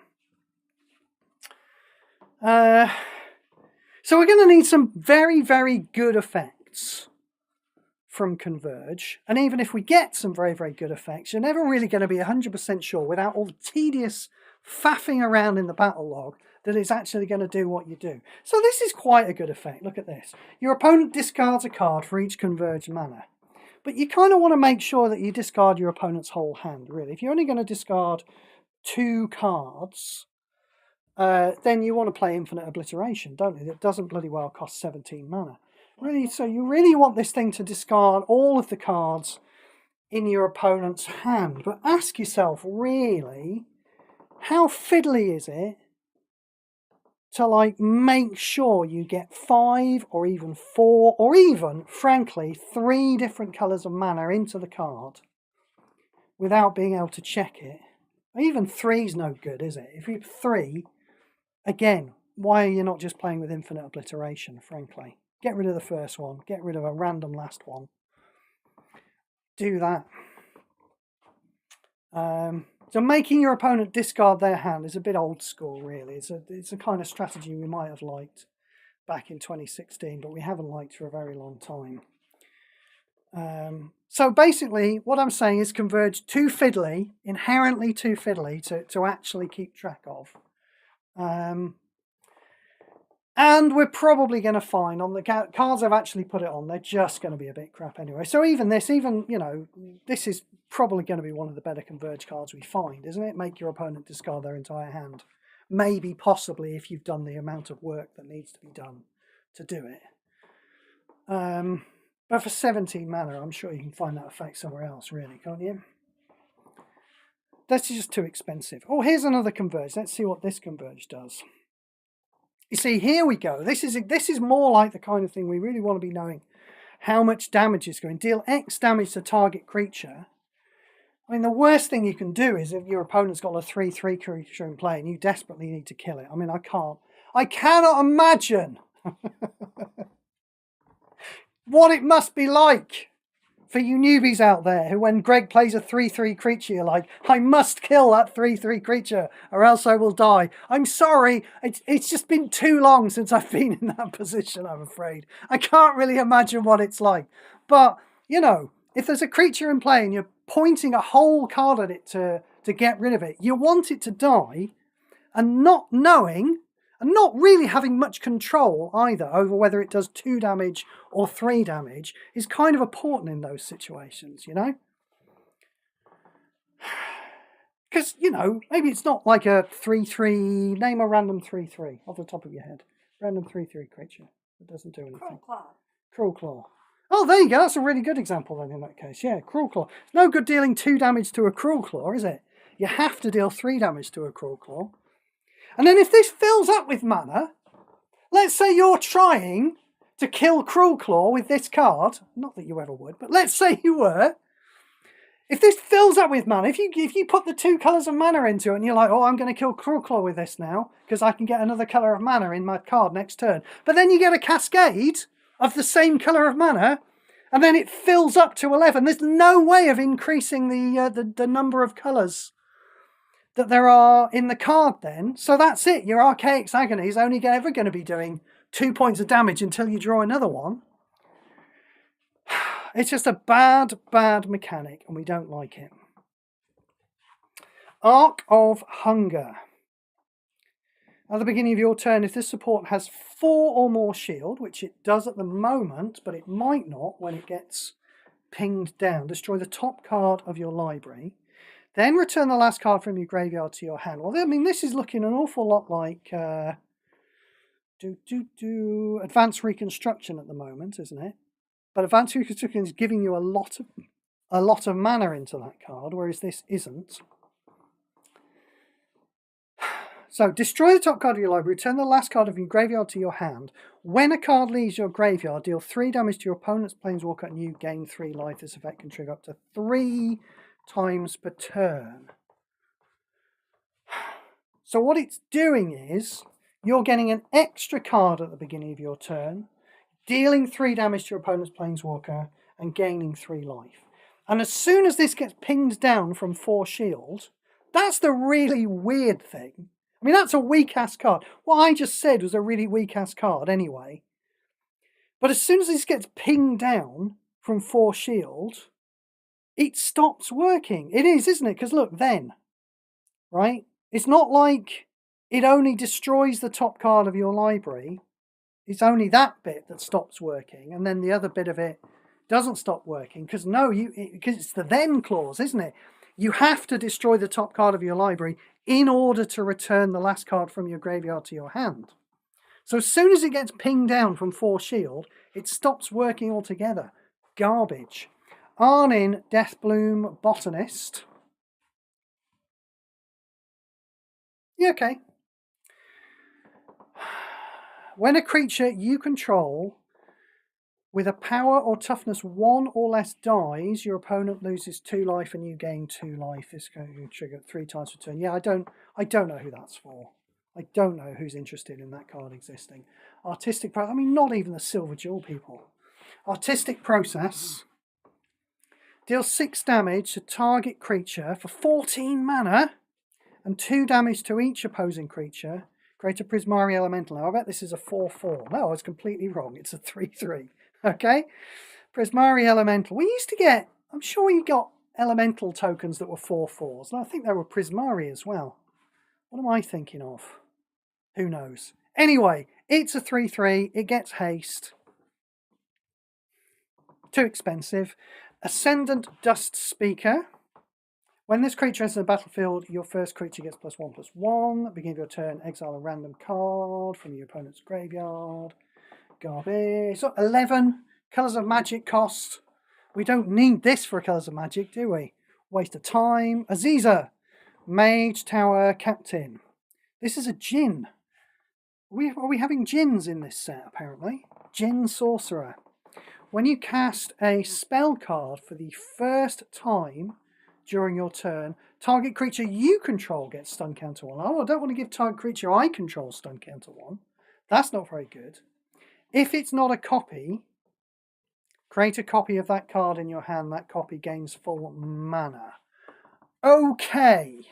So we're going to need some very, very good effects from Converge. And even if we get some very, very good effects, you're never really going to be 100% sure without all the tedious faffing around in the battle log that it's actually going to do what you do. So this is quite a good effect. Look at this. Your opponent discards a card for each converged mana. But you kind of want to make sure that you discard your opponent's whole hand, really. If you're only going to discard 2 cards, then you want to play Infinite Obliteration, don't you? It doesn't bloody well cost 17 mana. Really, so you really want this thing to discard all of the cards in your opponent's hand. But ask yourself, really, how fiddly is it to like make sure you get 5 or even 4 or even, frankly, 3 different colours of mana into the card without being able to check it? Even 3's no good, is it? If you have 3, again, why are you not just playing with Infinite Obliteration, frankly? Get rid of the first one. Get rid of a random last one. Do that. So making your opponent discard their hand is a bit old school, really. It's a kind of strategy we might have liked back in 2016, but we haven't liked for a very long time. So basically, what I'm saying is Converge too fiddly, inherently too fiddly to actually keep track of. And we're probably going to find on the cards I've actually put it on, they're just going to be a bit crap anyway. So even this, you know, this is probably going to be one of the better Converge cards we find, isn't it? Make your opponent discard their entire hand. Maybe, possibly, if you've done the amount of work that needs to be done to do it. But for 17 mana, I'm sure you can find that effect somewhere else, really, can't you? That's just too expensive. Oh, here's another Converge. Let's see what this Converge does. You see, here we go. This is more like the kind of thing we really want to be knowing how much damage is going. Deal X damage to target creature. I mean, the worst thing you can do is if your opponent's got a 3/3 creature in play and you desperately need to kill it. I mean, I cannot imagine what it must be like For you newbies out there who, when Greg plays a 3/3 creature, you're like, I must kill that 3/3 creature or else I will die. I'm sorry, it's just been too long since I've been in that position, I'm afraid. I can't really imagine what it's like. But, you know, if there's a creature in play and you're pointing a whole card at it to get rid of it, you want it to die, and not knowing and not really having much control either over whether it does 2 damage or 3 damage is kind of important in those situations, you know? Because, you know, maybe it's not like a 3/3, name a random 3/3 off the top of your head. Random 3/3 creature that doesn't do anything. Cruel Claw. Cruel Claw. Oh, there you go. That's a really good example then in that case. Yeah, Cruel Claw. It's no good dealing 2 damage to a Cruel Claw, is it? You have to deal 3 damage to a Cruel Claw. And then if this fills up with mana, let's say you're trying to kill Cruel Claw with this card. Not that you ever would, but let's say you were. If this fills up with mana, if you put the 2 colours of mana into it and you're like, oh, I'm going to kill Cruel Claw with this now because I can get another colour of mana in my card next turn. But then you get a cascade of the same colour of mana and then it fills up to 11. There's no way of increasing the number of colours that there are in the card then. So that's it. Your Archaic's Agony is only ever going to be doing 2 points of damage until you draw another one. It's just a bad mechanic and we don't like it. Arc of Hunger. At the beginning of your turn, if this support has 4 or more shield, which it does at the moment, but it might not when it gets pinged down, destroy the top card of your library. Then return the last card from your graveyard to your hand. Well, I mean, this is looking an awful lot like Advanced Reconstruction at the moment, isn't it? But Advanced Reconstruction is giving you a lot of mana into that card, whereas this isn't. So, destroy the top card of your library, return the last card of your graveyard to your hand. When a card leaves your graveyard, deal 3 damage to your opponent's Planeswalker and you gain 3 life. This effect can trigger up to 3 times per turn. So what it's doing is you're getting an extra card at the beginning of your turn, dealing 3 damage to your opponent's Planeswalker and gaining 3 life. And as soon as this gets pinged down from 4 shield, that's the really weird thing. I mean, that's a weak-ass card. What I just said was a really weak-ass card anyway. But as soon as this gets pinged down from 4 shield, it stops working. It is, isn't it? Because look, then, right? It's not like it only destroys the top card of your library. It's only that bit that stops working, and then the other bit of it doesn't stop working. Because because it's the then clause, isn't it? You have to destroy the top card of your library in order to return the last card from your graveyard to your hand. So as soon as it gets pinged down from 4 shield, it stops working altogether. Garbage. Arnin, Deathbloom, Botanist. Yeah, okay. When a creature you control with a power or toughness 1 or less dies, your opponent loses 2 life and you gain 2 life. This can trigger 3 times per turn. Yeah, I don't know who that's for. I don't know who's interested in that card existing. Artistic Process. I mean, not even the Silver Jewel people. Artistic Process. Deal 6 damage to target creature for 14 mana and 2 damage to each opposing creature. Create a Prismari Elemental. Now, I bet this is a 4/4. No, I was completely wrong. It's a 3/3. Okay? Prismari Elemental. We used to get, I'm sure we got elemental tokens that were 4/4s. And I think they were Prismari as well. What am I thinking of? Who knows? Anyway, it's a 3/3. It gets haste. Too expensive. Ascendant Dust Speaker. When this creature enters the battlefield, your first creature gets +1/+1. At the beginning of your turn, exile a random card from your opponent's graveyard. Garbage. So 11 Colours of Magic cost. We don't need this for Colours of Magic, do we? Waste of time. Aziza, Mage Tower Captain. This is a Djinn. Are we having Djinns in this set, apparently? Djinn Sorcerer. When you cast a spell card for the first time during your turn, target creature you control gets stun counter 1. Oh, I don't want to give target creature I control stun counter 1. That's not very good. If it's not a copy, Create a copy of that card in your hand. That copy gains full mana. Okay.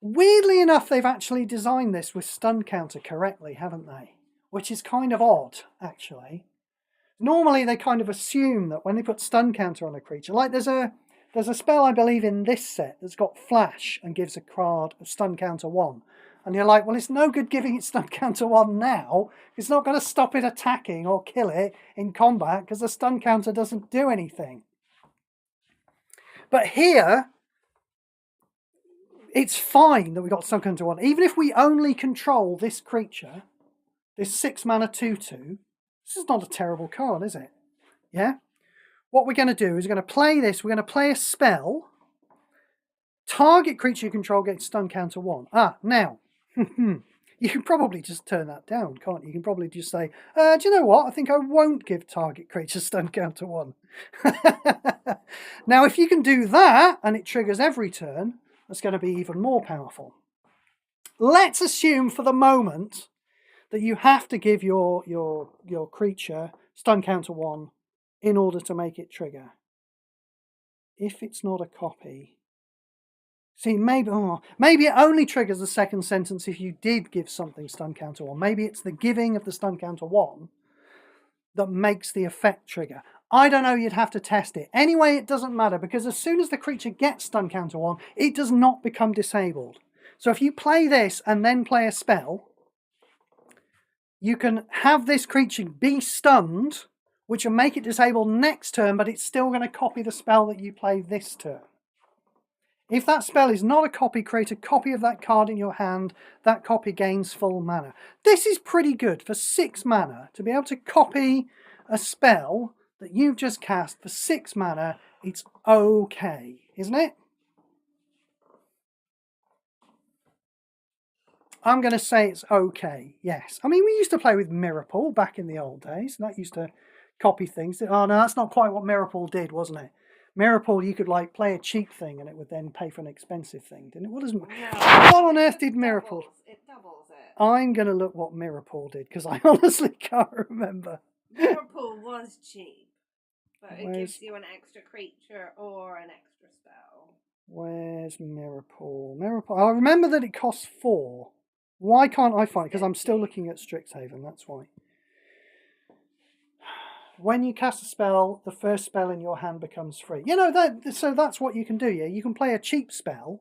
Weirdly enough, they've actually designed this with stun counter correctly, haven't they? Which is kind of odd, actually. Normally, they kind of assume that when they put stun counter on a creature, like there's a spell, I believe, in this set that's got flash and gives a card of stun counter 1. And you're like, well, it's no good giving it stun counter 1 now. It's not going to stop it attacking or kill it in combat because the stun counter doesn't do anything. But here, it's fine that we got stun counter 1. Even if we only control this creature, this 6 mana 2/2, this is not a terrible card, is it? Yeah? What we're going to do is we're going to play this. We're going to play a spell. Target creature you control gets stun counter 1. Now, you can probably just turn that down, can't you? You can probably just say, do you know what? I think I won't give target creature stun counter 1. Now, if you can do that and it triggers every turn, that's going to be even more powerful. Let's assume for the moment that you have to give your creature stun counter 1 in order to make it trigger. If it's not a copy... See, maybe it only triggers the second sentence if you did give something stun counter 1. Maybe it's the giving of the stun counter 1 that makes the effect trigger. I don't know, you'd have to test it. Anyway, it doesn't matter, because as soon as the creature gets stun counter 1, it does not become disabled. So if you play this and then play a spell, you can have this creature be stunned, which will make it disabled next turn, but it's still going to copy the spell that you play this turn. If that spell is not a copy, create a copy of that card in your hand. That copy gains full mana. This is pretty good for 6 mana. To be able to copy a spell that you've just cast for 6 mana, it's okay, isn't it? I'm going to say it's okay, yes. I mean, we used to play with Mirror Pool back in the old days. And that used to copy things. Oh, no, that's not quite what Mirror Pool did, wasn't it? Mirror Pool, you could like play a cheap thing and it would then pay for an expensive thing, didn't it? What on earth did Mirror Pool? It doubles it. I'm going to look what Mirror Pool did, because I honestly can't remember. Mirror Pool was cheap, but it gives you an extra creature or an extra spell. Where's Mirror Pool? Mirror Pool. I remember that it costs 4. Why can't I find it? Because I'm still looking at Strixhaven, that's why. When you cast a spell, the first spell in your hand becomes free. You know, so that's what you can do, yeah? You can play a cheap spell.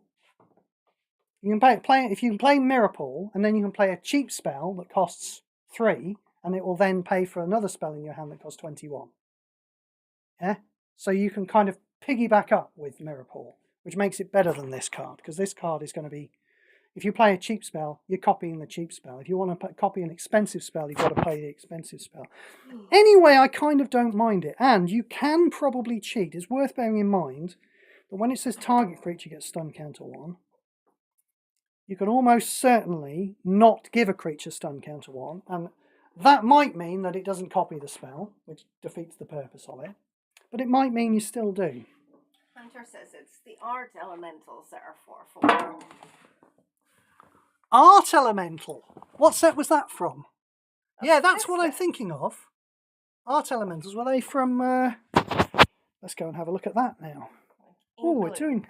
You can play if you can play Mirror Pool, and then you can play a cheap spell that costs 3, and it will then pay for another spell in your hand that costs 21. Yeah? So you can kind of piggyback up with Mirror Pool, which makes it better than this card, because this card is going to be... If you play a cheap spell, you're copying the cheap spell. If you want to copy an expensive spell, you've got to play the expensive spell. Anyway, I kind of don't mind it. And you can probably cheat. It's worth bearing in mind that when it says target creature gets stun counter 1, you can almost certainly not give a creature stun counter 1. And that might mean that it doesn't copy the spell, which defeats the purpose of it. But it might mean you still do. Hunter says it's the art elementals that are 4/4. Art Elemental. What set was that from? Yeah, that's what I'm thinking of. Art Elementals. Were they from... Let's go and have a look at that now. Oh, we're doing...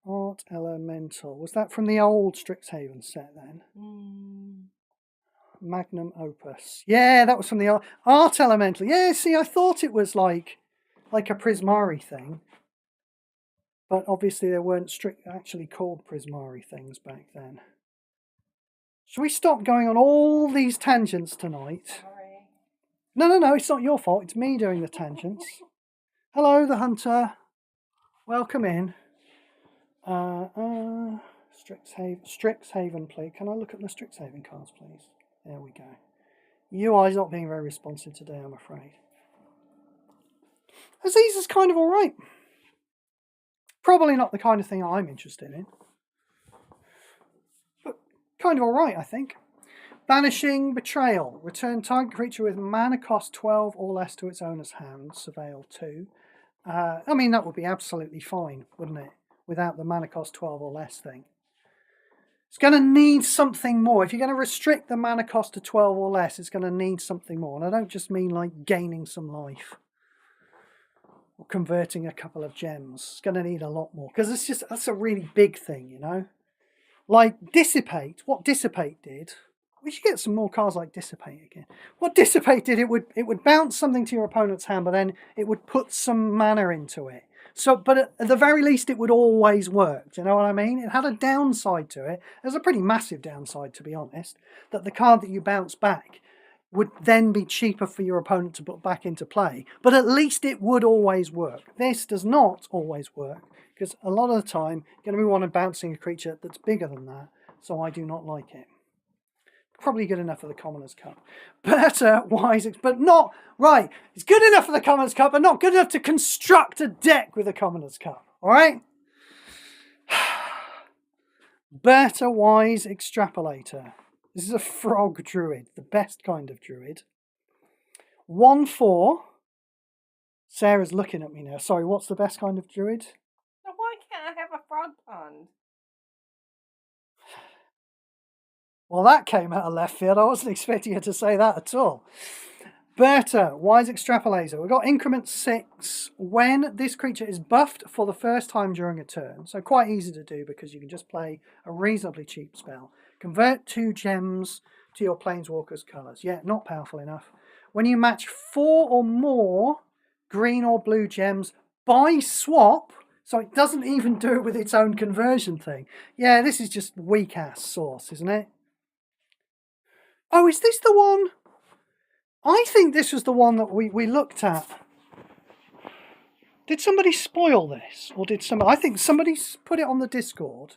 Art Elemental. Was that from the old Strixhaven set then? Magnum Opus. Yeah, that was from the Art Elemental. Yeah, see, I thought it was like a Prismari thing. But obviously they weren't actually called Prismari things back then. Should we stop going on all these tangents tonight? Sorry. No, it's not your fault. It's me doing the tangents. Hello, the Hunter. Welcome in. Strixhaven, please. Can I look at the Strixhaven cards, please? There we go. UI's not being very responsive today, I'm afraid. Aziz is kind of alright. Probably not the kind of thing I'm interested in. Kind of alright, I think. Banishing Betrayal. Return target creature with mana cost 12 or less to its owner's hand. Surveil 2. I mean, that would be absolutely fine, wouldn't it? Without the mana cost 12 or less thing. It's going to need something more. If you're going to restrict the mana cost to 12 or less, it's going to need something more. And I don't just mean like gaining some life. or converting a couple of gems. It's going to need a lot more because that's a really big thing, you know. Like Dissipate, what Dissipate did, we should get some more cards like Dissipate again. What Dissipate did, it would bounce something to your opponent's hand, but then it would put some mana into it. So, but at the very least, it would always work. Do you know what I mean? It had a downside to it. There's a pretty massive downside, to be honest, that the card that you bounce back would then be cheaper for your opponent to put back into play. But at least it would always work. This does not always work, because a lot of the time, you're going to be wanting bouncing a creature that's bigger than that, so I do not like it. Probably good enough for the Commoners' Cup. Better, wise, but not, right, it's good enough for the Commoners' Cup, but not good enough to construct a deck with the Commoners' Cup, alright? Better, wise, extrapolator. This is a frog druid, the best kind of druid. 1/4. Sarah's looking at me now. Sorry, what's the best kind of druid? Why can't I have a frog pond? Well, that came out of left field. I wasn't expecting you to say that at all. Berta, wise extrapolator. We've got increment 6. When this creature is buffed for the first time during a turn, so quite easy to do because you can just play a reasonably cheap spell. Convert 2 gems to your Planeswalker's colours. Yeah, not powerful enough. When you match 4 or more green or blue gems by swap, so it doesn't even do it with its own conversion thing. Yeah, this is just weak-ass sauce, isn't it? Oh, is this the one? I think this was the one that we looked at. Did somebody spoil this? Or did somebody... I think somebody put it on the Discord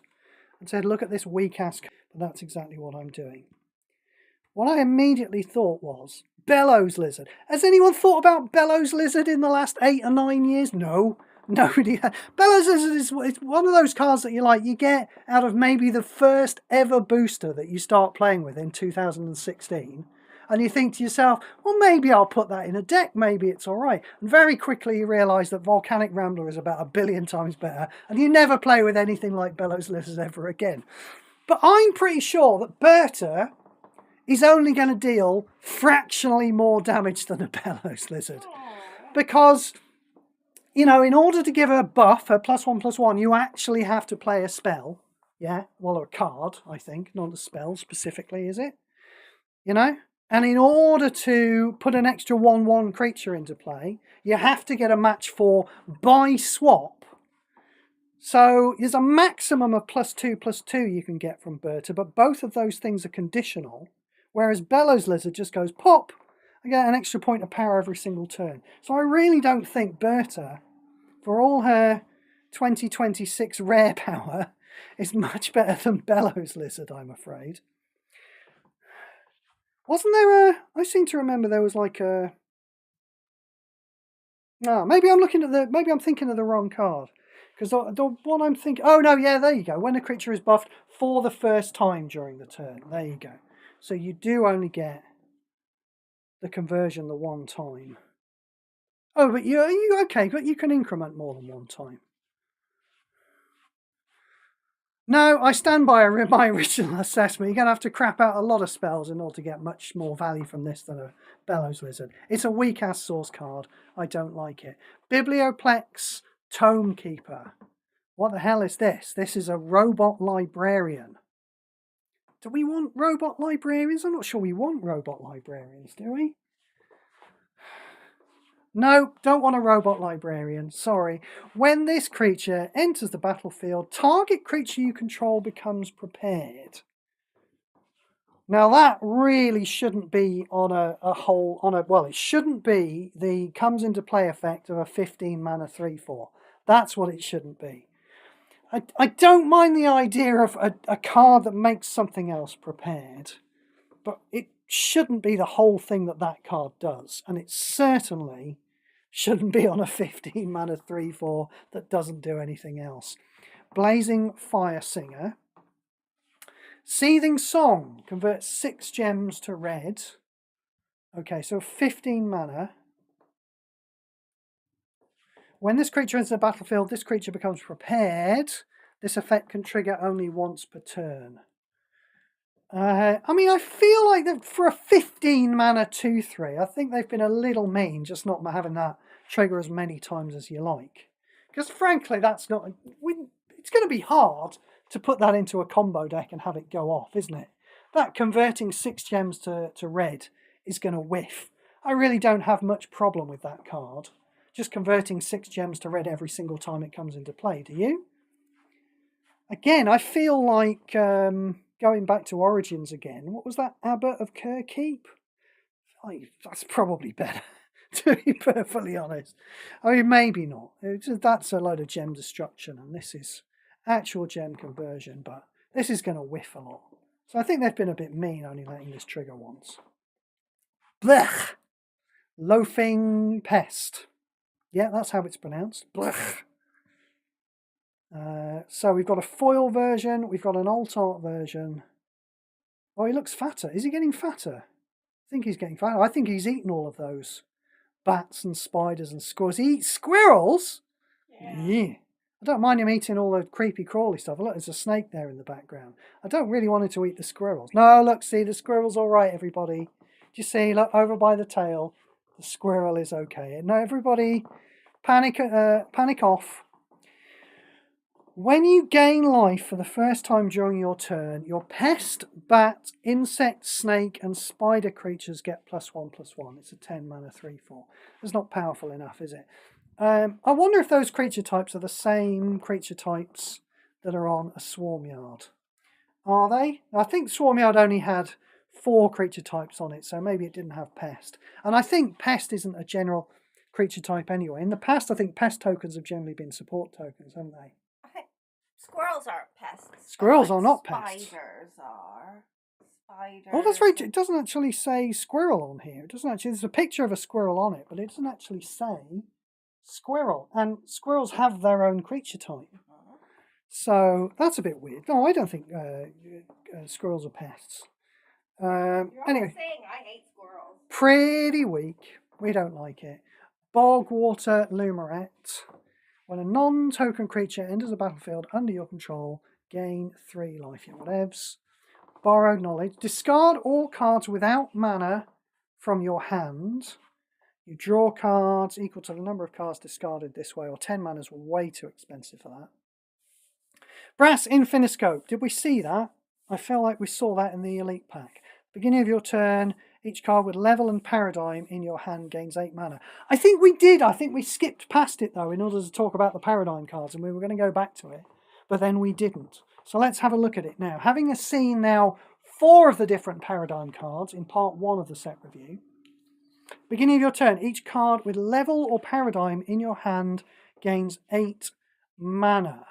and said, look at this weak-ass... But that's exactly what I'm doing. What I immediately thought was, Bellows Lizard. Has anyone thought about Bellows Lizard in the last 8 or 9 years? No. Nobody. Bellows Lizard is one of those cards that you get out of maybe the first ever booster that you start playing with in 2016. And you think to yourself, well, maybe I'll put that in a deck. Maybe it's all right. And very quickly you realise that Volcanic Rambler is about 1 billion times better. And you never play with anything like Bellows Lizard ever again. But I'm pretty sure that Berta is only going to deal fractionally more damage than a Bellows Lizard. Because... you know, in order to give her a buff, her +1/+1, you actually have to play a spell. Yeah, well, a card, I think, not a spell specifically, is it? You know? And in order to put an extra 1/1 creature into play, you have to get a match for by swap. So there's a maximum of +2/+2 you can get from Berta, but both of those things are conditional, whereas Bellows Lizard just goes pop. I get an extra point of power every single turn. So I really don't think Berta, for all her 2026 rare power, is much better than Bellows Lizard, I'm afraid. Wasn't there a... I seem to remember there was like a... No, maybe I'm thinking of the wrong card. Because the one I'm thinking... Oh, no, yeah, there you go. When a creature is buffed for the first time during the turn. There you go. So you do only get the conversion the one time. Oh, but you okay, but you can increment more than one time. No, I stand by my original assessment. You're going to have to crap out a lot of spells in order to get much more value from this than a Bellows Lizard. It's a weak-ass source card. I don't like it. Biblioplex Tomekeeper. What the hell is this? This is a robot librarian. Do we want robot librarians? I'm not sure we want robot librarians, do we? No, don't want a robot librarian. Sorry. When this creature enters the battlefield, target creature you control becomes prepared. Now that really shouldn't be on it shouldn't be the comes into play effect of a 15 mana 3/4. That's what it shouldn't be. I don't mind the idea of a card that makes something else prepared, but it shouldn't be the whole thing that card does, and it certainly shouldn't be on a 15 mana 3/4 that doesn't do anything else. Blazing Fire Singer. Seething Song converts 6 gems to red. Okay, so 15 mana. When this creature enters the battlefield, this creature becomes prepared. This effect can trigger only once per turn. I mean, I feel like that for a 15 mana 2/3, I think they've been a little mean just not having that trigger as many times as you like. Because frankly, that's not... It's going to be hard to put that into a combo deck and have it go off, isn't it? That converting 6 gems to red is going to whiff. I really don't have much problem with that card. Just converting 6 gems to red every single time it comes into play. Do you? Again, I feel like going back to Origins again. What was that? Abbot of Kerkeep? That's probably better, to be perfectly honest. I mean, maybe not. That's a load of gem destruction, and this is actual gem conversion, but this is going to whiff a lot. So I think they've been a bit mean only letting this trigger once. Blech! Loafing Pest. Yeah, that's how it's pronounced. Blech. So we've got a foil version, we've got an alt art version. Oh, he looks fatter. Is he getting fatter? I think he's getting fatter. I think he's eaten all of those bats and spiders and squirrels. He eats squirrels? Yeah. I don't mind him eating all the creepy crawly stuff. Look, there's a snake there in the background. I don't really want him to eat the squirrels. No, look, see, the squirrel's all right, everybody. Do you see, look, over by the tail, the squirrel is okay. No, everybody, panic off. When you gain life for the first time during your turn, your pest, bat, insect, snake, and spider creatures get +1/+1. It's a 10 mana 3/4. It's not powerful enough, is it? I wonder if those creature types are the same creature types that are on a Swarmyard. Are they? I think Swarmyard only had 4 creature types on it, so maybe it didn't have pest. And I think pest isn't a general creature type anyway. In the past, I think pest tokens have generally been support tokens, haven't they? Squirrels aren't pests. Squirrels are not pests. Spiders are. Spiders. Oh, that's right. It doesn't actually say squirrel on here. It doesn't actually. There's a picture of a squirrel on it, but it doesn't actually say squirrel. And squirrels have their own creature type. So that's a bit weird. No, I don't think squirrels are pests. Anyway, saying I hate squirrels. Pretty weak. We don't like it. Bogwater Lumerette. When a non-token creature enters the battlefield under your control, gain 3 life. Yeah, whatevs. Borrowed Knowledge. Discard all cards without mana from your hand. You draw cards equal to the number of cards discarded this way, or 10 mana is way too expensive for that. Brass Infiniscope. Did we see that? I feel like we saw that in the Elite Pack. Beginning of your turn, each card with level and paradigm in your hand gains 8 mana. I think we did. I think we skipped past it, though, in order to talk about the paradigm cards, and we were going to go back to it, but then we didn't. So let's have a look at it now. Having seen now 4 of the different paradigm cards in part 1 of the set review. Beginning of your turn, each card with level or paradigm in your hand gains 8 mana.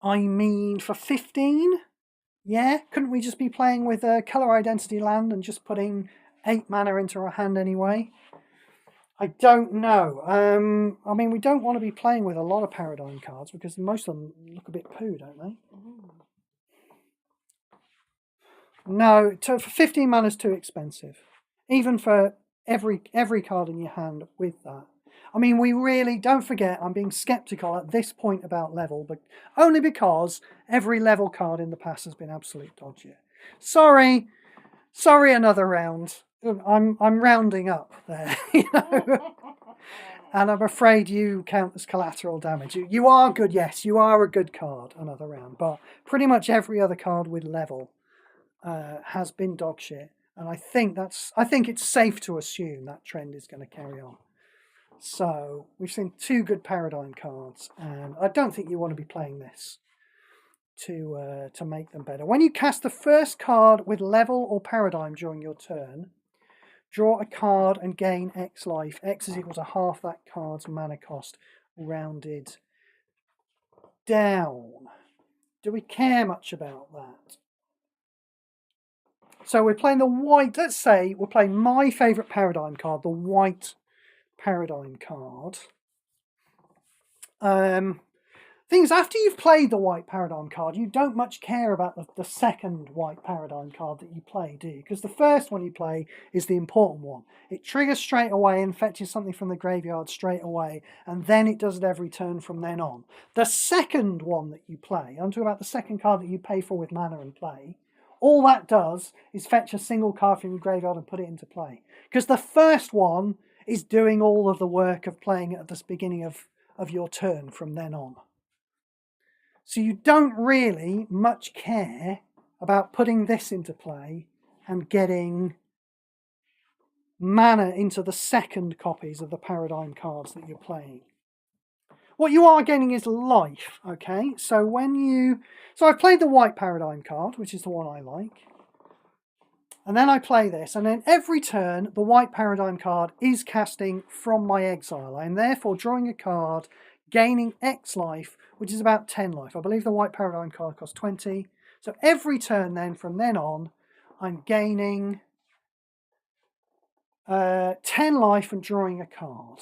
I mean, for 15? Yeah, couldn't we just be playing with a colour identity land and just putting 8 mana into our hand anyway? I don't know. I mean, we don't want to be playing with a lot of paradigm cards because most of them look a bit poo, don't they? No, for 15 mana is too expensive. Even for every card in your hand with that. I mean, we really, don't forget, I'm being sceptical at this point about level, but only because every level card in the past has been absolute dodgy. Sorry, another round. I'm rounding up there, you know. And I'm afraid you count as collateral damage. You are good, yes, you are a good card, another round, but pretty much every other card with level has been dog shit. And I think it's safe to assume that trend is going to carry on. So we've seen 2 good paradigm cards, and I don't think you want to be playing this to make them better. When you cast the first card with level or paradigm during your turn, draw a card and gain X life. X is equal to half that card's mana cost rounded down. Do we care much about that? So we're playing the white. Let's say we're playing my favourite paradigm card, the white paradigm card. Things after you've played the white paradigm card, you don't much care about the second white paradigm card that you play, do you? Because the first one you play is the important one. It triggers straight away and fetches something from the graveyard straight away, and then it does it every turn from then on. The second one that you play, I'm talking about the second card that you pay for with mana and play, all that does is fetch a single card from your graveyard and put it into play. Because the first one is doing all of the work of playing at the beginning of your turn from then on. So you don't really much care about putting this into play and getting mana into the second copies of the paradigm cards that you're playing. What you are getting is life, okay? So I've played the white paradigm card, which is the one I like. And then I play this, and then every turn, the white paradigm card is casting from my exile. I am therefore drawing a card, gaining X life, which is about 10 life. I believe the white paradigm card costs 20. So every turn then, from then on, I'm gaining 10 life and drawing a card.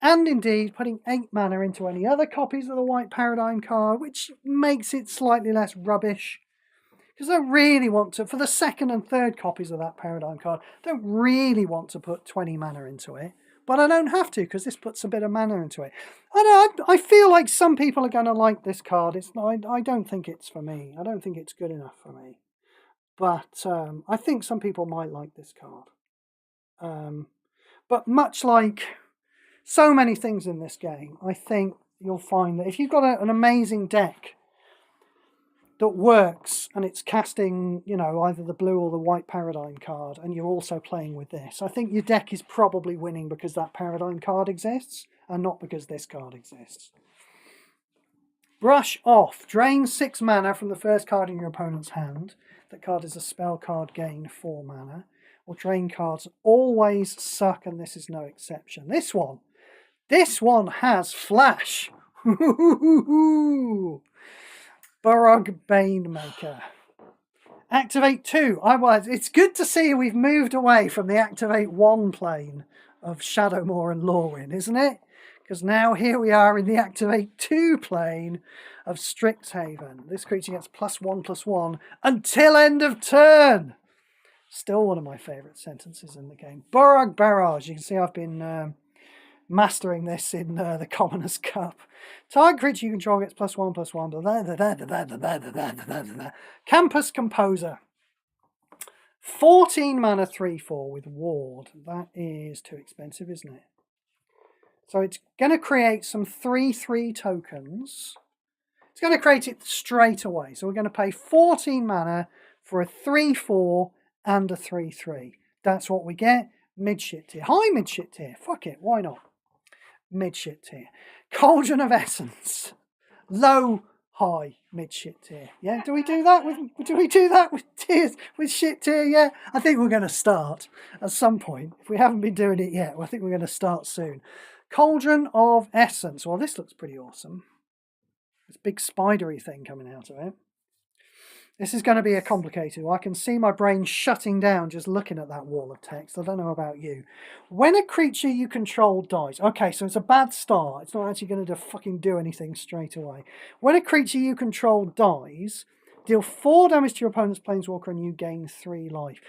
And indeed, putting 8 mana into any other copies of the white paradigm card, which makes it slightly less rubbish. Because I don't really want to, for the second and third copies of that paradigm card, I don't really want to put 20 mana into it. But I don't have to, because this puts a bit of mana into it. I feel like some people are going to like this card. I don't think it's for me. I don't think it's good enough for me. But I think some people might like this card. But much like so many things in this game, I think you'll find that if you've got an amazing deck that works and it's casting, either the blue or the white paradigm card, and you're also playing with this, I think your deck is probably winning because that paradigm card exists and not because this card exists. Brush Off. Drain 6 mana from the first card in your opponent's hand. That card is a spell card, gain 4 mana. Or drain cards always suck, and this is no exception. This one has flash. Burrug Banemaker. Activate 2. It's good to see we've moved away from the activate 1 plane of Shadowmoor and Lorwyn, isn't it? Because now here we are in the activate 2 plane of Strixhaven. This creature gets +1/+1 until end of turn. Still one of my favourite sentences in the game. Burrug Barrage. You can see I've been mastering this in the Commoners' Cup. Target creature you control gets +1/+1. Campus Composer. 14 mana 3/4 with Ward. That is too expensive, isn't it? So it's going to create some 3/3 tokens. It's going to create it straight away. So we're going to pay 14 mana for a 3/4 and a 3/3. That's what we get. Mid-shit tier. High mid-shit tier. Fuck it. Why not? Mid-shit tier. Cauldron of Essence. Low, high, mid-shit tier. Yeah, do we do that with tiers, with shit tier? Yeah, I think we're going to start at some point. If we haven't been doing it yet, I think we're going to start soon. Cauldron of Essence. Well, this looks pretty awesome. This big spidery thing coming out of it. This is going to be a complicated one. I can see my brain shutting down just looking at that wall of text. I don't know about you. When a creature you control dies... Okay, so it's a bad start. It's not actually going to fucking do anything straight away. When a creature you control dies, deal 4 damage to your opponent's planeswalker and you gain 3 life.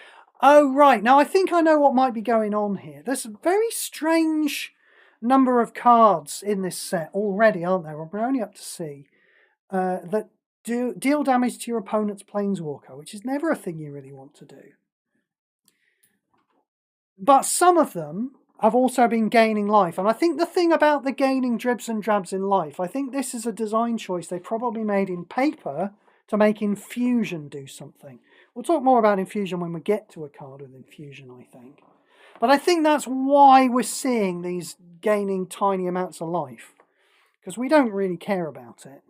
Oh, right. Now, I think I know what might be going on here. There's a very strange number of cards in this set already, aren't there? We're only up to C. That deal damage to your opponent's planeswalker, which is never a thing you really want to do. But some of them have also been gaining life. And I think the thing about the gaining dribs and drabs in life, I think this is a design choice they probably made in paper to make Infusion do something. We'll talk more about Infusion when we get to a card with Infusion, I think. But I think that's why we're seeing these gaining tiny amounts of life. Because we don't really care about it.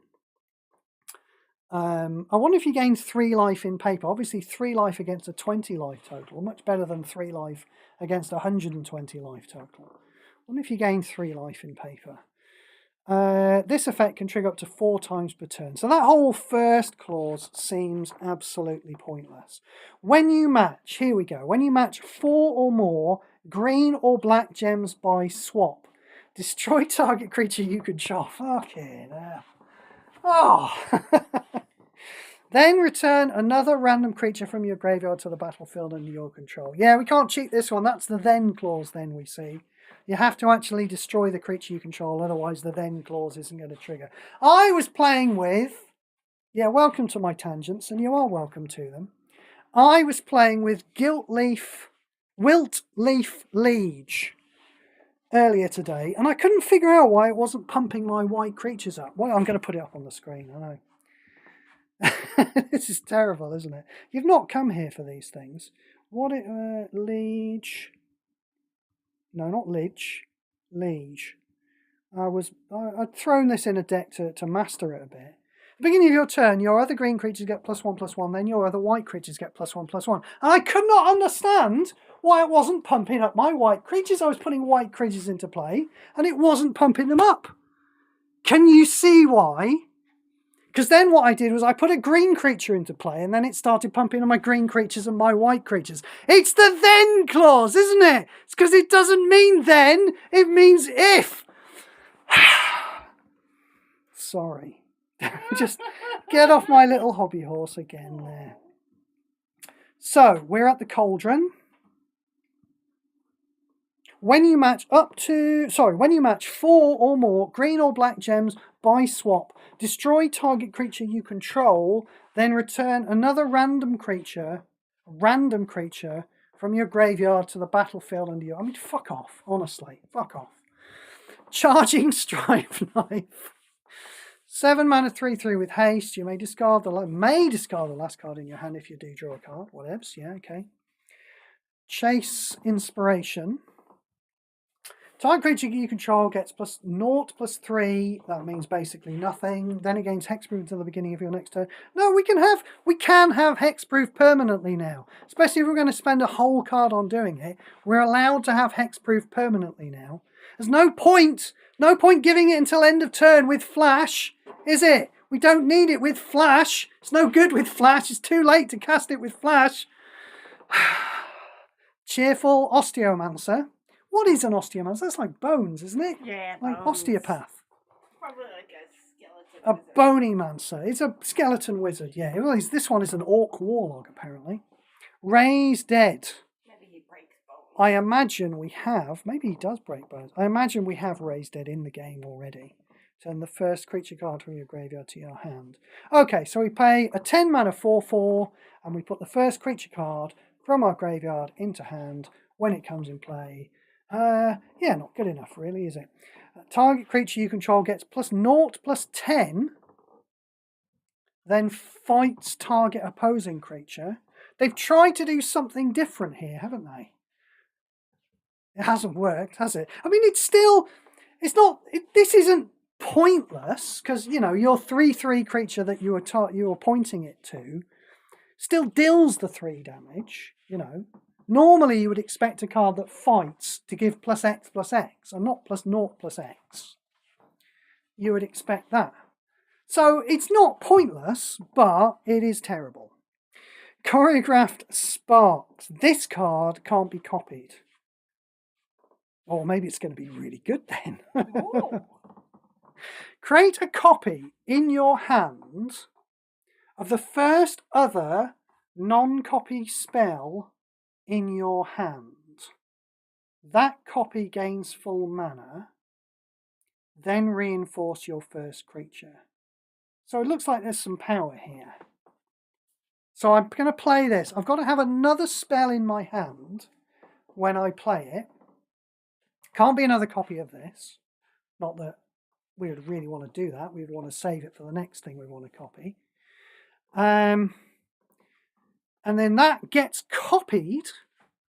I wonder if you gain 3 life in paper. Obviously 3 life against a 20 life total. Much better than 3 life against 120 life total. I wonder if you gain 3 life in paper. This effect can trigger up to 4 times per turn. So that whole first clause seems absolutely pointless. When you match, here we go. When you match 4 or more green or black gems by swap, destroy target creature you control. Fucking hell. Oh! Then return another random creature from your graveyard to the battlefield under your control. Yeah, we can't cheat this one. That's the then clause then we see. You have to actually destroy the creature you control, otherwise the then clause isn't going to trigger. I was playing with... Yeah, welcome to my tangents, and you are welcome to them. I was playing with Wilt Leaf Liege. earlier today, and I couldn't figure out why it wasn't pumping my white creatures up. Well, I'm going to put it up on the screen, I know. This is terrible, isn't it? You've not come here for these things. What it liege? No, not liege. Liege. I'd thrown this in a deck to master it a bit. At the beginning of your turn, your other green creatures get +1/+1. Then your other white creatures get +1/+1. And I could not understand why it wasn't pumping up my white creatures. I was putting white creatures into play, and it wasn't pumping them up. Can you see why? Because then what I did was I put a green creature into play, and then it started pumping on my green creatures and my white creatures. It's the then clause, isn't it? It's because it doesn't mean then, it means if. Sorry. Just get off my little hobby horse again there. So, we're at the cauldron. When you match when you match 4 or more green or black gems by swap, destroy target creature you control, then return another random creature from your graveyard to the battlefield under you. I mean, fuck off, honestly, fuck off. Charging Strife Knife. 7 mana 3/3 with haste. You may discard the last card in your hand if you do draw a card. Whatevs, yeah, okay. Chase Inspiration. Target creature you control gets +0/+3. That means basically nothing. Then it gains hexproof until the beginning of your next turn. No, we can have hexproof permanently now. Especially if we're going to spend a whole card on doing it. We're allowed to have hexproof permanently now. There's no point giving it until end of turn with flash, is it? We don't need it with flash. It's no good with flash. It's too late to cast it with flash. Cheerful Osteomancer. What is an osteomancer? That's like bones, isn't it? Yeah, like bones. Osteopath. Probably like a skeleton A wizard. bony mancer. It's a skeleton wizard, yeah. Well, this one is an orc warlock, apparently. Raise Dead. Maybe he breaks bones. I imagine we have, maybe he does break bones. I imagine we have Raise Dead in the game already. Turn the first creature card from your graveyard to your hand. Okay, so we pay a 10 mana 4/4, and we put the first creature card from our graveyard into hand when it comes in play. Yeah, not good enough, really, is it? Target creature you control gets +0/+10, then fights target opposing creature. They've tried to do something different here, haven't they? It hasn't worked, has it? I mean, this isn't pointless, because, you know, your 3/3 creature that you were pointing it to still deals the 3 damage, you know. Normally, you would expect a card that fights to give +X/+X, and not +0/+X. You would expect that. So it's not pointless, but it is terrible. Choreographed Sparks. This card can't be copied. Or maybe it's going to be really good then. Create a copy in your hand of the first other non-copy spell in your hand. That copy gains full mana. Then reinforce your first creature. So it looks like there's some power here. So I'm going to play this. I've got to have another spell in my hand when I play it. Can't be another copy of this. Not that we would really want to do that. We would want to save it for the next thing we want to copy. And then that gets copied.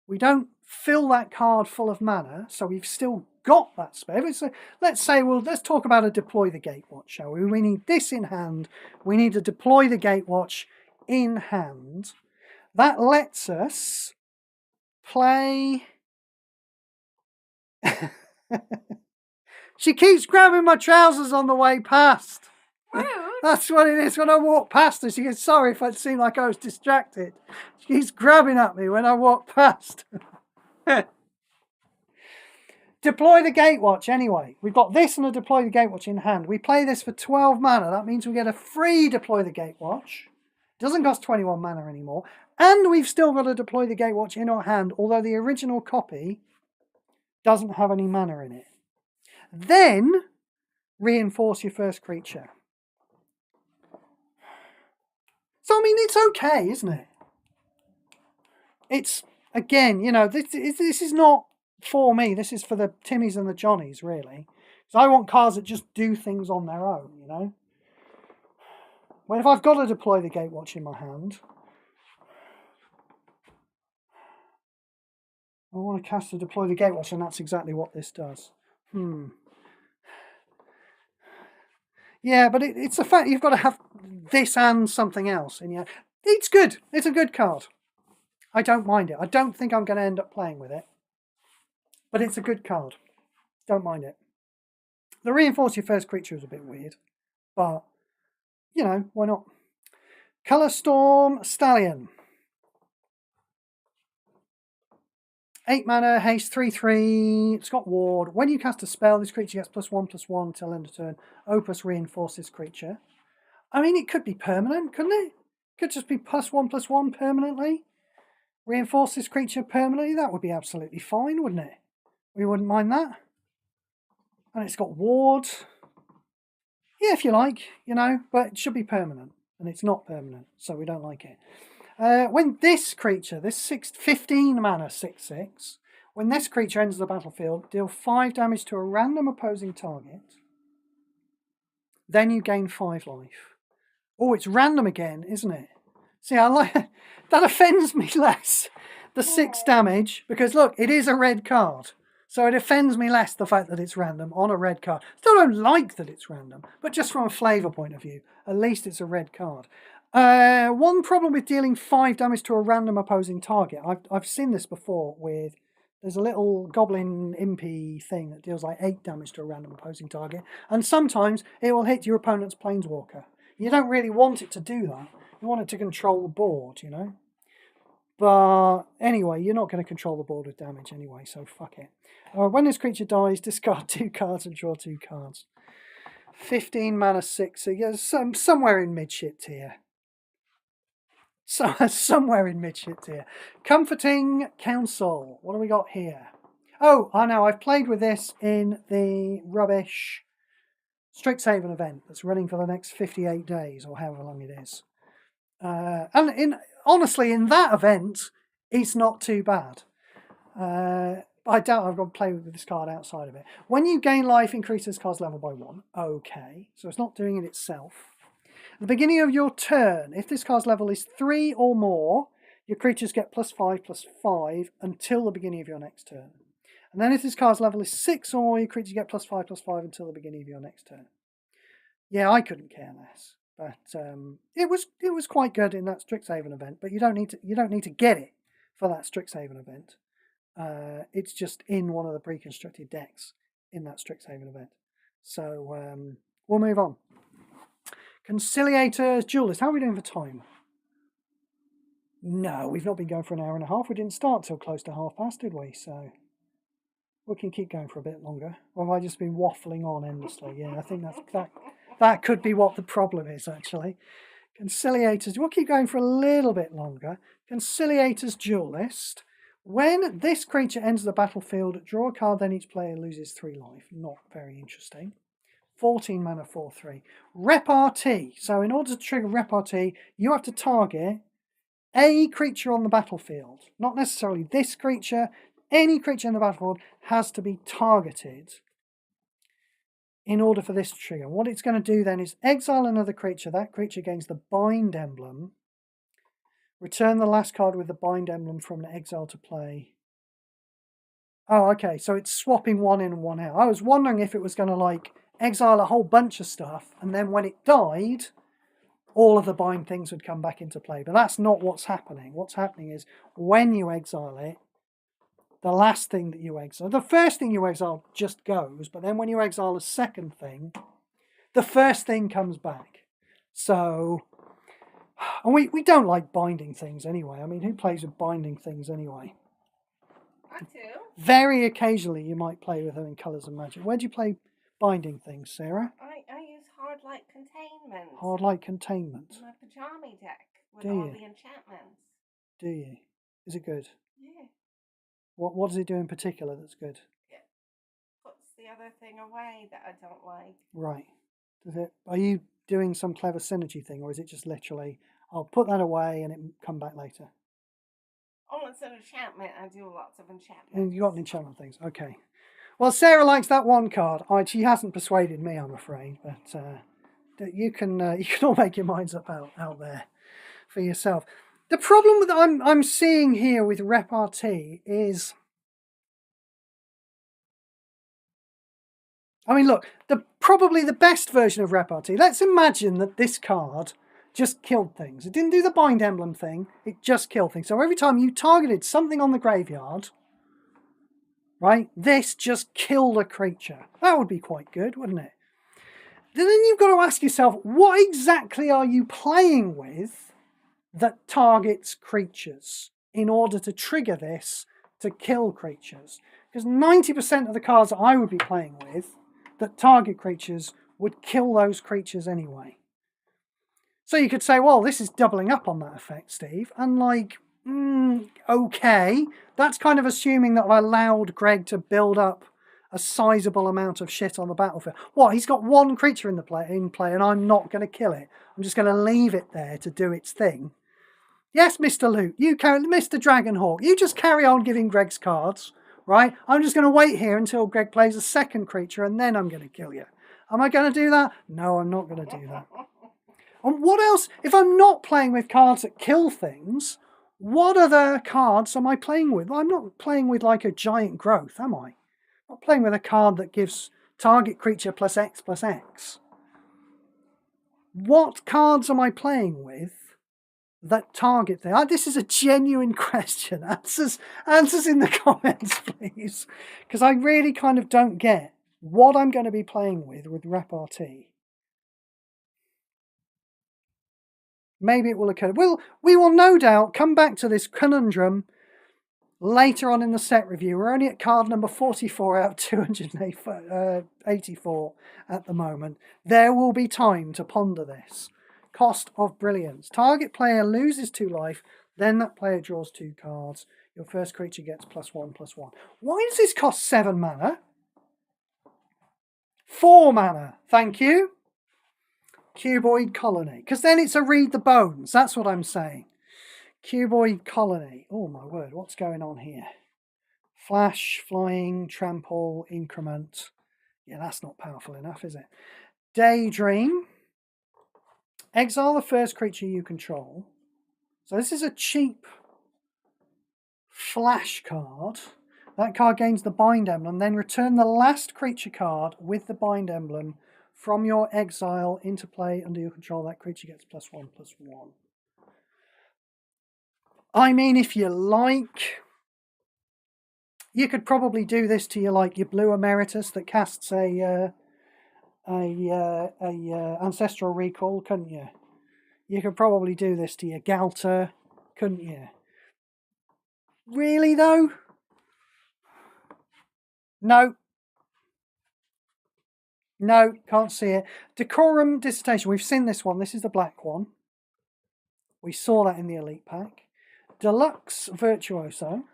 We don't fill that card full of mana, so we've still got that spell. Let's say, well, let's talk about a Deploy the Gatewatch, shall we? We need this in hand. We need to Deploy the Gatewatch in hand. That lets us play... She keeps grabbing my trousers on the way past. Rude. That's what it is. When I walk past her, she gets sorry if it seemed like I was distracted. She keeps grabbing at me when I walk past. Deploy the Gatewatch anyway. We've got this and a Deploy the Gatewatch in hand. We play this for 12 mana. That means we get a free Deploy the Gatewatch. Doesn't cost 21 mana anymore. And we've still got a Deploy the Gatewatch in our hand, although the original copy doesn't have any mana in it. Then reinforce your first creature. So, I mean, it's okay, isn't it? It's, again, you know, this is not for me. This is for the Timmies and the Johnnies, really. Because I want cards that just do things on their own, you know? Well, if I've got to deploy the Gatewatch in my hand, I want to cast to deploy the Gatewatch, and that's exactly what this does. Yeah, but it's the fact you've got to have this and something else. And yeah, it's good. It's a good card. I don't mind it. I don't think I'm going to end up playing with it. But it's a good card. Don't mind it. The reinforce your first creature is a bit weird. But, you know, why not? Color Storm Stallion. 8 mana, haste, 3/3. It's got ward. When you cast a spell, this creature gets +1/+1 until end of turn. Opus reinforces creature. I mean, it could be permanent, couldn't it? Could just be +1/+1 permanently. Reinforce this creature permanently. That would be absolutely fine, wouldn't it? We wouldn't mind that. And it's got ward. Yeah, if you like, you know, but it should be permanent. And it's not permanent, so we don't like it. When this creature, this 15 mana 6/6, when this creature enters the battlefield, deal 5 damage to a random opposing target. Then you gain 5 life. Oh, it's random again, isn't it? See, I like that offends me less. The 6 damage, because look, it is a red card. So it offends me less the fact that it's random on a red card. Still don't like that it's random, but just from a flavour point of view, at least it's a red card. One problem with dealing 5 damage to a random opposing target, I've seen this before with, there's a little goblin impy thing that deals like 8 damage to a random opposing target, and sometimes it will hit your opponent's planeswalker. You don't really want it to do that. You want it to control the board, you know? But anyway, you're not going to control the board with damage anyway, so fuck it. When this creature dies, discard 2 cards and draw 2 cards. 15 mana 6, so yeah, somewhere in mid-shit tier. So, somewhere in mid-shit tier. Comforting Counsel. What do we got here? Oh, I know. I've played with this in the rubbish Strixhaven event that's running for the next 58 days, or however long it is. And honestly, in that event, it's not too bad. I doubt I've got to play with this card outside of it. When you gain life, increase this card's level by 1. Okay, so it's not doing it itself. At the beginning of your turn, if this card's level is 3 or more, your creatures get +5/+5 until the beginning of your next turn. And then if this card's level is 6 or more, your creatures get +5/+5 until the beginning of your next turn. Yeah, I couldn't care less. But it was quite good in that Strixhaven event. But you don't need to get it for that Strixhaven event. It's just in one of the pre-constructed decks in that Strixhaven event. So we'll move on. Conciliators, Duelist. How are we doing for time? No, we've not been going for an hour and a half. We didn't start till close to past, did we? So we can keep going for a bit longer. Or have I just been waffling on endlessly? Yeah, I think that could be what the problem is, actually. Conciliators, we'll keep going for a little bit longer. Conciliators, Duelist. When this creature enters the battlefield, draw a card, then each player loses 3 life. Not very interesting. 14 mana 4/3. Repartee. So in order to trigger Repartee, you have to target a creature on the battlefield. Not necessarily this creature. Any creature in the battlefield has to be targeted in order for this to trigger. What it's going to do then is exile another creature. That creature gains the bind emblem. Return the last card with the bind emblem from the exile to play. Oh, okay. So it's swapping one in and one out. I was wondering if it was going to like exile a whole bunch of stuff, and then when it died, all of the bind things would come back into play. But that's not what's happening. What's happening is when you exile it, the last thing that you exile, the first thing you exile just goes, but then when you exile a second thing, the first thing comes back. So, and we don't like binding things anyway. I mean, who plays with binding things anyway? I do. Very occasionally you might play with them in Colours and Magic. Where do you play binding things, Sarah? I use Hard Light Containment. Hard Light Containment. My pajama deck with Do all you? the enchantments. Do you? Is it good? Yeah. What does it do in particular that's good? It puts the other thing away that I don't like. Right. Does it? Are you doing some clever synergy thing, or is it just literally, I'll put that away and it will come back later? Oh, it's an enchantment. I do lots of enchantments. And you got an enchantment things. Okay. Well, Sarah likes that one card. She hasn't persuaded me, I'm afraid, but you can all make your minds up out there for yourself. The problem that I'm seeing here with repartee is, I mean, look, probably the best version of repartee. Let's imagine that this card just killed things. It didn't do the bind emblem thing. It just killed things. So every time you targeted something on the graveyard, right, this just killed a creature. That would be quite good, wouldn't it? Then you've got to ask yourself, what exactly are you playing with that targets creatures in order to trigger this to kill creatures? Because 90% of the cards that I would be playing with that target creatures would kill those creatures anyway. So you could say, well, this is doubling up on that effect, Steve. And like, okay. That's kind of assuming that I allowed Greg to build up a sizable amount of shit on the battlefield. What, he's got one creature in play and I'm not going to kill it. I'm just going to leave it there to do its thing. Yes, Mr. Loot, Mr. Dragonhawk, you just carry on giving Greg's cards, right? I'm just going to wait here until Greg plays a second creature and then I'm going to kill you. Am I going to do that? No, I'm not going to do that. And what else? If I'm not playing with cards that kill things, what other cards am I playing with? Well, I'm not playing with like a giant growth, am I? I'm not playing with a card that gives target creature plus X. What cards am I playing with that target thing? This is a genuine question. Answers in the comments, please. Because I really kind of don't get what I'm going to be playing with repartee. Maybe it will occur. We will no doubt come back to this conundrum later on in the set review. We're only at card number 44 out of 284 at the moment. There will be time to ponder this. Cost of brilliance. Target player loses 2 life, then that player draws 2 cards. Your first creature gets +1/+1. Why does this cost 7 mana? 4 mana, thank you. Cuboid Colony, because then it's a read the bones. That's what I'm saying. Cuboid Colony. Oh my word, what's going on here? Flash, flying, trample, increment. Yeah, that's not powerful enough, is it? Daydream. Exile the first creature you control. So this is a cheap flash card. That card gains the bind emblem. Then return the last creature card with the bind emblem from your exile into play under your control. That creature gets +1/+1. I mean, if you like, you could probably do this to your blue emeritus that casts a ancestral recall, couldn't you? You could probably do this to your Galter, couldn't you? Really though? No. No, can't see it. Decorum Dissertation. We've seen this one. This is the black one. We saw that in the Elite Pack. Deluxe Virtuoso.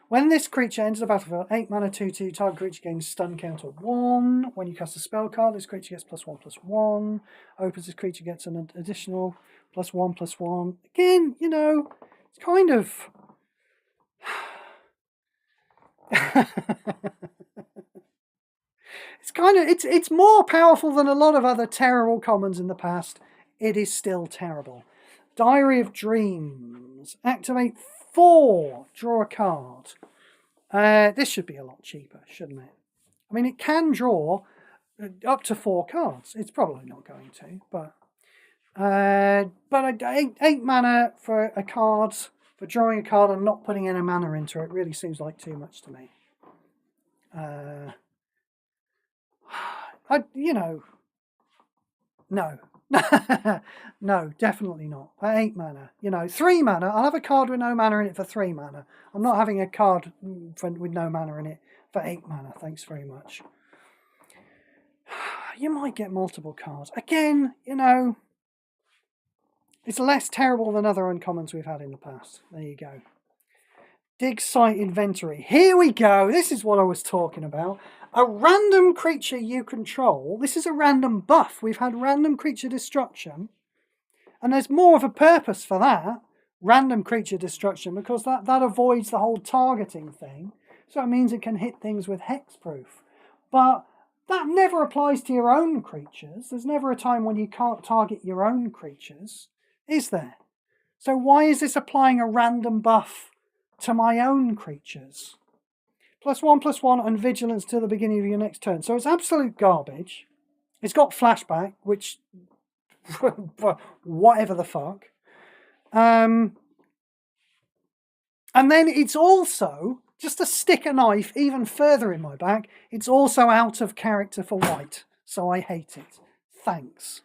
When this creature enters the battlefield, 8 mana, 2/2, target creature gains stun counter 1. When you cast a spell card, this creature gets +1/+1. Opens, this creature gets an additional +1/+1. Again, you know, it's kind of... it's more powerful than a lot of other terrible commons in the past. It is still terrible. Diary of Dreams. Activate 4. Draw a card. This should be a lot cheaper, shouldn't it? I mean, it can draw up to 4 cards. It's probably not going to, but 8 mana for a card, for drawing a card and not putting any mana into it really seems like too much to me. No. No, definitely not. 8 mana. 3 mana. I'll have a card with no mana in it for 3 mana. I'm not having a card with no mana in it for 8 mana. Thanks very much. You might get multiple cards. Again, it's less terrible than other uncommons we've had in the past. There you go. Dig Site Inventory. Here we go. This is what I was talking about. A random creature you control. This is a random buff. We've had random creature destruction. And there's more of a purpose for that. random creature destruction because that avoids the whole targeting thing. So it means it can hit things with hexproof. But that never applies to your own creatures. There's never a time when you can't target your own creatures, is there? So why is this applying a random buff to my own creatures? +1/+1 and vigilance till the beginning of your next turn. So it's absolute garbage. It's got flashback, which whatever the fuck. And then it's also, just to stick a knife even further in my back, it's also out of character for white. So I hate it. Thanks.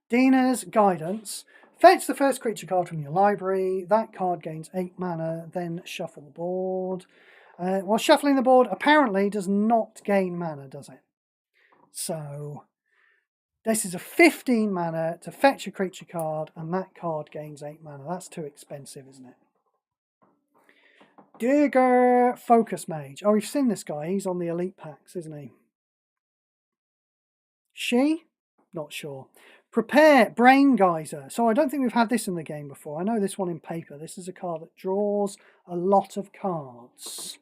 Dina's Guidance. Fetch the first creature card from your library. That card gains 8 mana, then shuffle the board. Well, shuffling the board apparently does not gain mana, does it? So this is a 15 mana to fetch a creature card, and that card gains 8 mana. That's too expensive, isn't it? Digger Focus Mage. Oh, we've seen this guy. He's on the elite packs, isn't he? She? Not sure. Prepare Brain Geyser. So I don't think we've had this in the game before. I know this one in paper. This is a card that draws a lot of cards.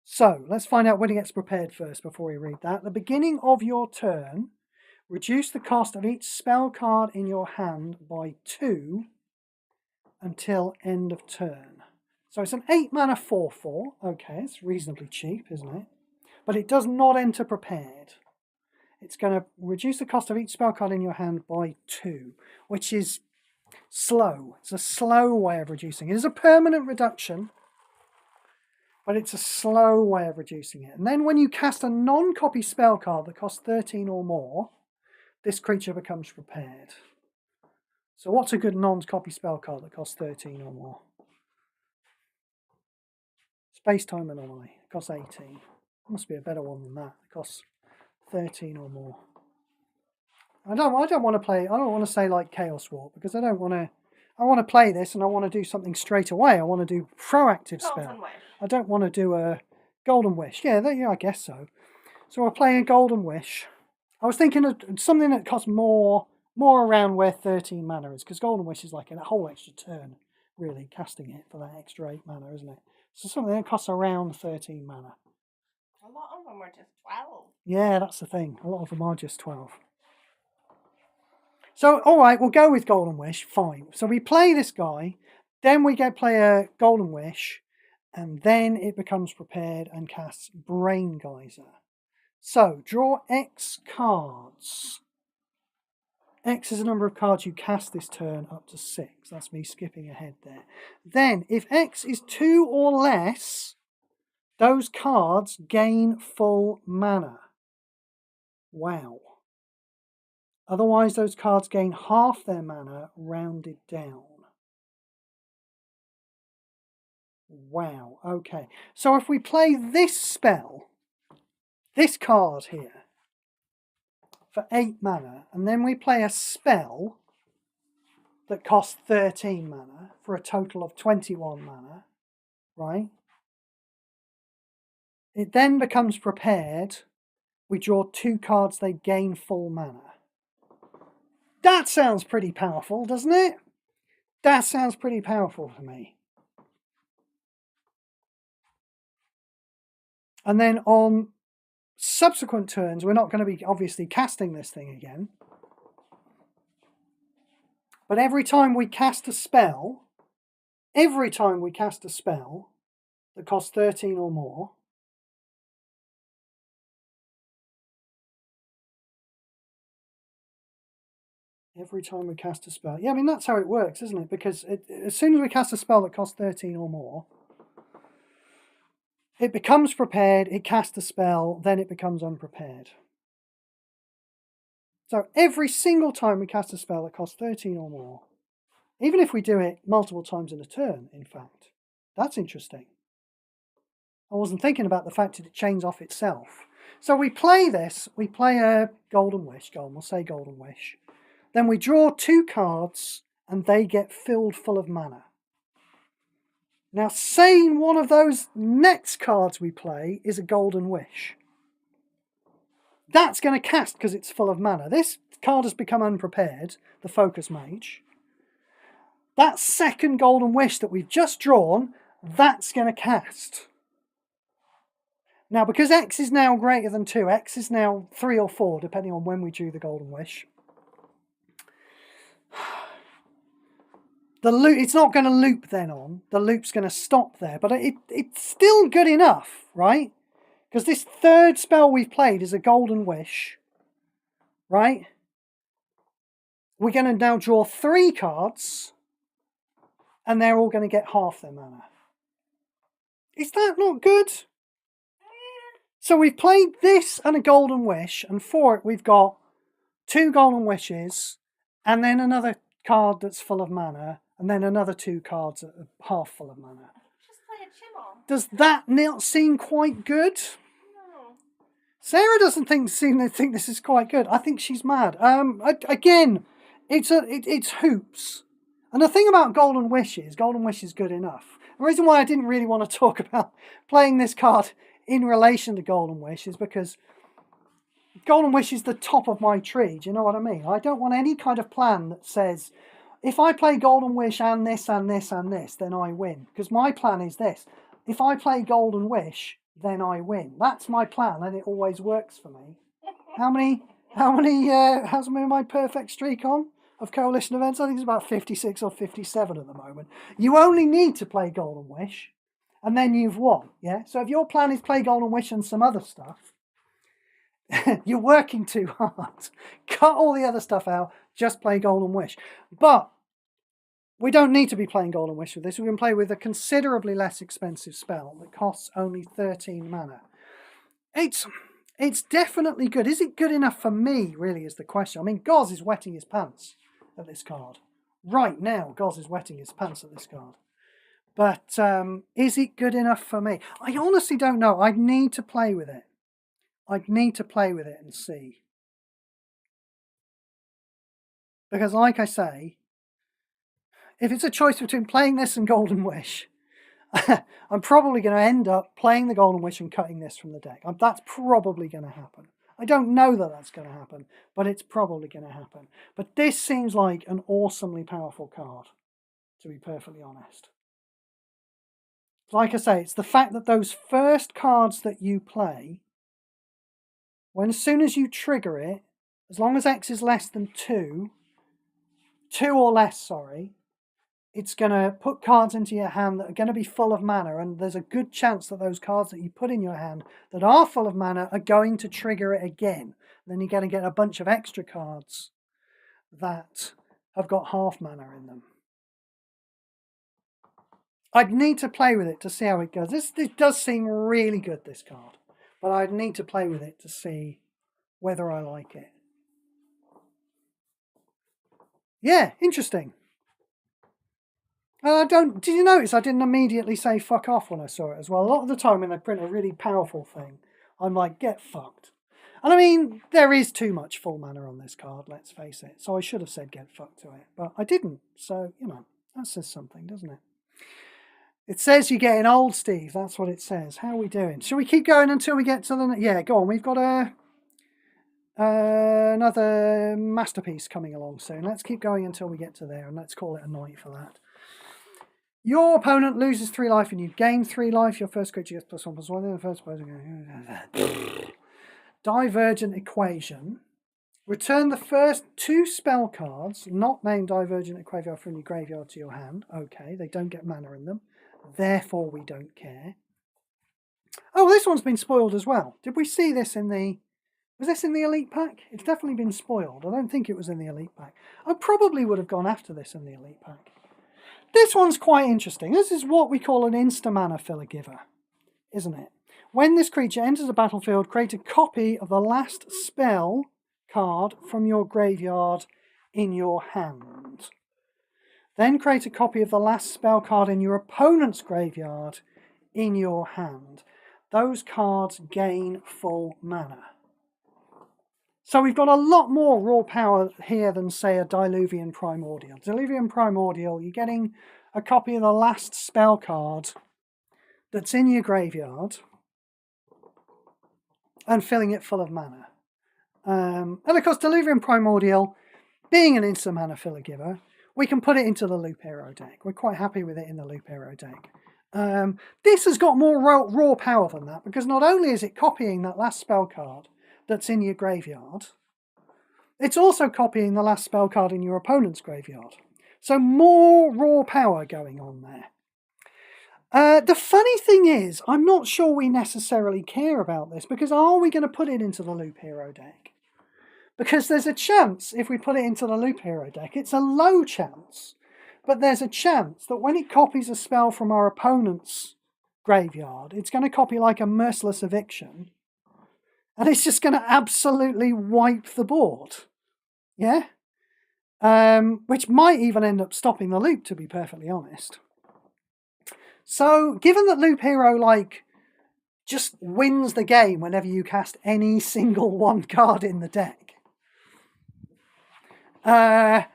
So let's find out when it gets prepared first before we read that. At the beginning of your turn, reduce the cost of each spell card in your hand by 2 until end of turn. So it's an 8 mana 4/4. Okay, it's reasonably cheap, isn't it? But it does not enter prepared. It's going to reduce the cost of each spell card in your hand by 2, which is slow. It's a slow way of reducing it. It's a permanent reduction, but it's a slow way of reducing it. And then when you cast a non-copy spell card that costs 13 or more, this creature becomes prepared. So what's a good non-copy spell card that costs 13 or more? Space-Time Anomaly. It costs 18. Must be a better one than that. It costs 13 or more. I don't want to play. I don't want to say like Chaos Warp because I don't want to. I want to play this and I want to do something straight away. I want to do proactive spell. I don't want to do a Golden Wish. Yeah, I guess so. So we're playing a Golden Wish. I was thinking of something that costs more around where 13 mana is, because Golden Wish is like a whole extra turn, really, casting it for that extra 8 mana, isn't it? So something that costs around 13 mana. A lot of them are just 12. Yeah, that's the thing. A lot of them are just 12. So, all right, we'll go with Golden Wish. Fine. So we play this guy, then we play a Golden Wish, and then it becomes prepared and casts Brain Geyser. So, draw X cards. X is the number of cards you cast this turn up to 6. That's me skipping ahead there. Then, if X is 2 or less, those cards gain full mana. Wow. Otherwise, those cards gain half their mana, rounded down. Wow, okay. So if we play this spell, this card here, for 8 mana, and then we play a spell that costs 13 mana for a total of 21 mana, right? It then becomes prepared. We draw 2 cards, they gain full mana. That sounds pretty powerful, doesn't it? That sounds pretty powerful to me. And then on subsequent turns, we're not going to be obviously casting this thing again. But every time we cast a spell that costs 13 or more, every time we cast a spell. Yeah, I mean, that's how it works, isn't it? Because as soon as we cast a spell that costs 13 or more, it becomes prepared, it casts a spell, then it becomes unprepared. So every single time we cast a spell that costs 13 or more, even if we do it multiple times in a turn, in fact, that's interesting. I wasn't thinking about the fact that it chains off itself. So we play this, we play a Golden Wish, we'll say Golden Wish. Then we draw 2 cards and they get filled full of mana. Now, saying one of those next cards we play is a Golden Wish. That's going to cast because it's full of mana. This card has become unprepared, the Focus Mage. that second Golden Wish that we've just drawn, that's going to cast. Now, because X is now greater than 2, X is now 3 or 4, depending on when we drew the Golden Wish. The loop, it's not going to loop then on. The loop's going to stop there, but it's still good enough, right? Because this third spell we've played is a Golden Wish, right? We're going to now draw 3 cards, and they're all going to get half their mana. Is that not good? So we've played this and a Golden Wish, and for it we've got 2 Golden Wishes, and then another card that's full of mana, and then another 2 cards that are half full of mana. Just play a Chimon. Does that not seem quite good? No. Sarah doesn't seem to think this is quite good. I think she's mad. Again, it's hoops. And the thing about Golden Wish is good enough. The reason why I didn't really want to talk about playing this card in relation to Golden Wish is because Golden Wish is the top of my tree. Do you know what I mean? I don't want any kind of plan that says, if I play Golden Wish and this and this and this, then I win. Because my plan is this. If I play Golden Wish, then I win. That's my plan, and it always works for me. How's my perfect streak on of coalition events? I think it's about 56 or 57 at the moment. You only need to play Golden Wish, and then you've won, yeah? So if your plan is play Golden Wish and some other stuff, you're working too hard. Cut all the other stuff out, just play Golden Wish. But we don't need to be playing Golden Wish with this. We can play with a considerably less expensive spell that costs only 13 mana. It's definitely good. Is it good enough for me, really, is the question. I mean, Goz is wetting his pants at this card. Right now, Goz is wetting his pants at this card. But is it good enough for me? I honestly don't know. I'd need to play with it. I'd need to play with it and see. Because like I say, if it's a choice between playing this and Golden Wish, I'm probably going to end up playing the Golden Wish and cutting this from the deck. That's probably going to happen. I don't know that that's going to happen, but it's probably going to happen. But this seems like an awesomely powerful card, to be perfectly honest. Like I say, it's the fact that those first cards that you play, as soon as you trigger it, as long as X is less than 2 or less, sorry, it's going to put cards into your hand that are going to be full of mana, and there's a good chance that those cards that you put in your hand that are full of mana are going to trigger it again. And then you're going to get a bunch of extra cards that have got half mana in them. I'd need to play with it to see how it goes. This does seem really good, this card, but I'd need to play with it to see whether I like it. Yeah, interesting. Did you notice I didn't immediately say fuck off when I saw it as well? A lot of the time when they print a really powerful thing, I'm like, get fucked. And I mean, there is too much full mana on this card, let's face it. So I should have said get fucked to it, but I didn't. So, you know, that says something, doesn't it? It says you're getting old, Steve. That's what it says. How are we doing? Shall we keep going until we get to the... Yeah, go on. We've got another masterpiece coming along soon. Let's keep going until we get to there, and let's call it a night for that. Your opponent loses 3 life and you gain 3 life. Your first creature gets +1/+1 in the first place. Divergent equation. Return the first 2 spell cards not named Divergent Equation from your graveyard to your hand. Okay, they don't get mana in them. Therefore, we don't care. Oh, this one's been spoiled as well. Did we see this in the... Was this in the Elite Pack? It's definitely been spoiled. I don't think it was in the Elite Pack. I probably would have gone after this in the Elite Pack. This one's quite interesting. This is what we call an insta-mana filler giver, isn't it? When this creature enters the battlefield, create a copy of the last spell card from your graveyard in your hand. Then create a copy of the last spell card in your opponent's graveyard in your hand. Those cards gain full mana. So we've got a lot more raw power here than, say, a Diluvian Primordial. Diluvian Primordial, you're getting a copy of the last spell card that's in your graveyard and filling it full of mana. And of course, Diluvian Primordial, being an instant mana filler giver, we can put it into the Loop Hero deck. We're quite happy with it in the Loop Hero deck. This has got more raw power than that, because not only is it copying that last spell card that's in your graveyard, it's also copying the last spell card in your opponent's graveyard. So more raw power going on there. The funny thing is, I'm not sure we necessarily care about this, because are we going to put it into the Loop Hero deck? Because there's a chance, if we put it into the Loop Hero deck, it's a low chance, but there's a chance that when it copies a spell from our opponent's graveyard, it's going to copy like a Merciless Eviction, and it's just going to absolutely wipe the board. Yeah? Which might even end up stopping the loop, to be perfectly honest. So, given that Loop Hero, like, just wins the game whenever you cast any single one card in the deck, why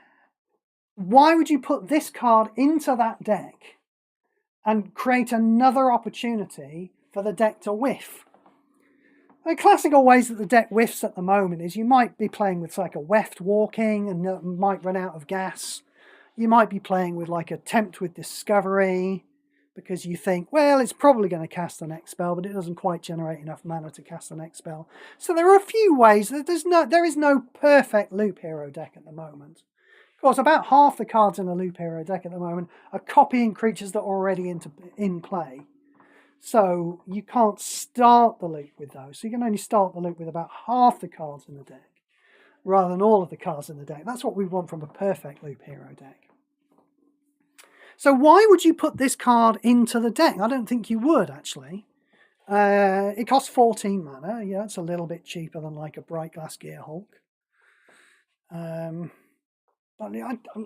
would you put this card into that deck and create another opportunity for the deck to whiff? The classical ways that the deck whiffs at the moment is you might be playing with like a Weft Walking and might run out of gas. You might be playing with like a Tempt with Discovery because you think, well, it's probably going to cast the next spell, but it doesn't quite generate enough mana to cast the next spell. So there are a few ways that there is no perfect Loop Hero deck at the moment. Of course, about half the cards in a Loop Hero deck at the moment are copying creatures that are already in play. So you can't start the loop with those. So you can only start the loop with about half the cards in the deck, rather than all of the cards in the deck. That's what we want from a perfect Loop Hero deck. So why would you put this card into the deck? I don't think you would, actually. It costs 14 mana. Yeah, it's a little bit cheaper than like a Bright Glass Gearhulk. But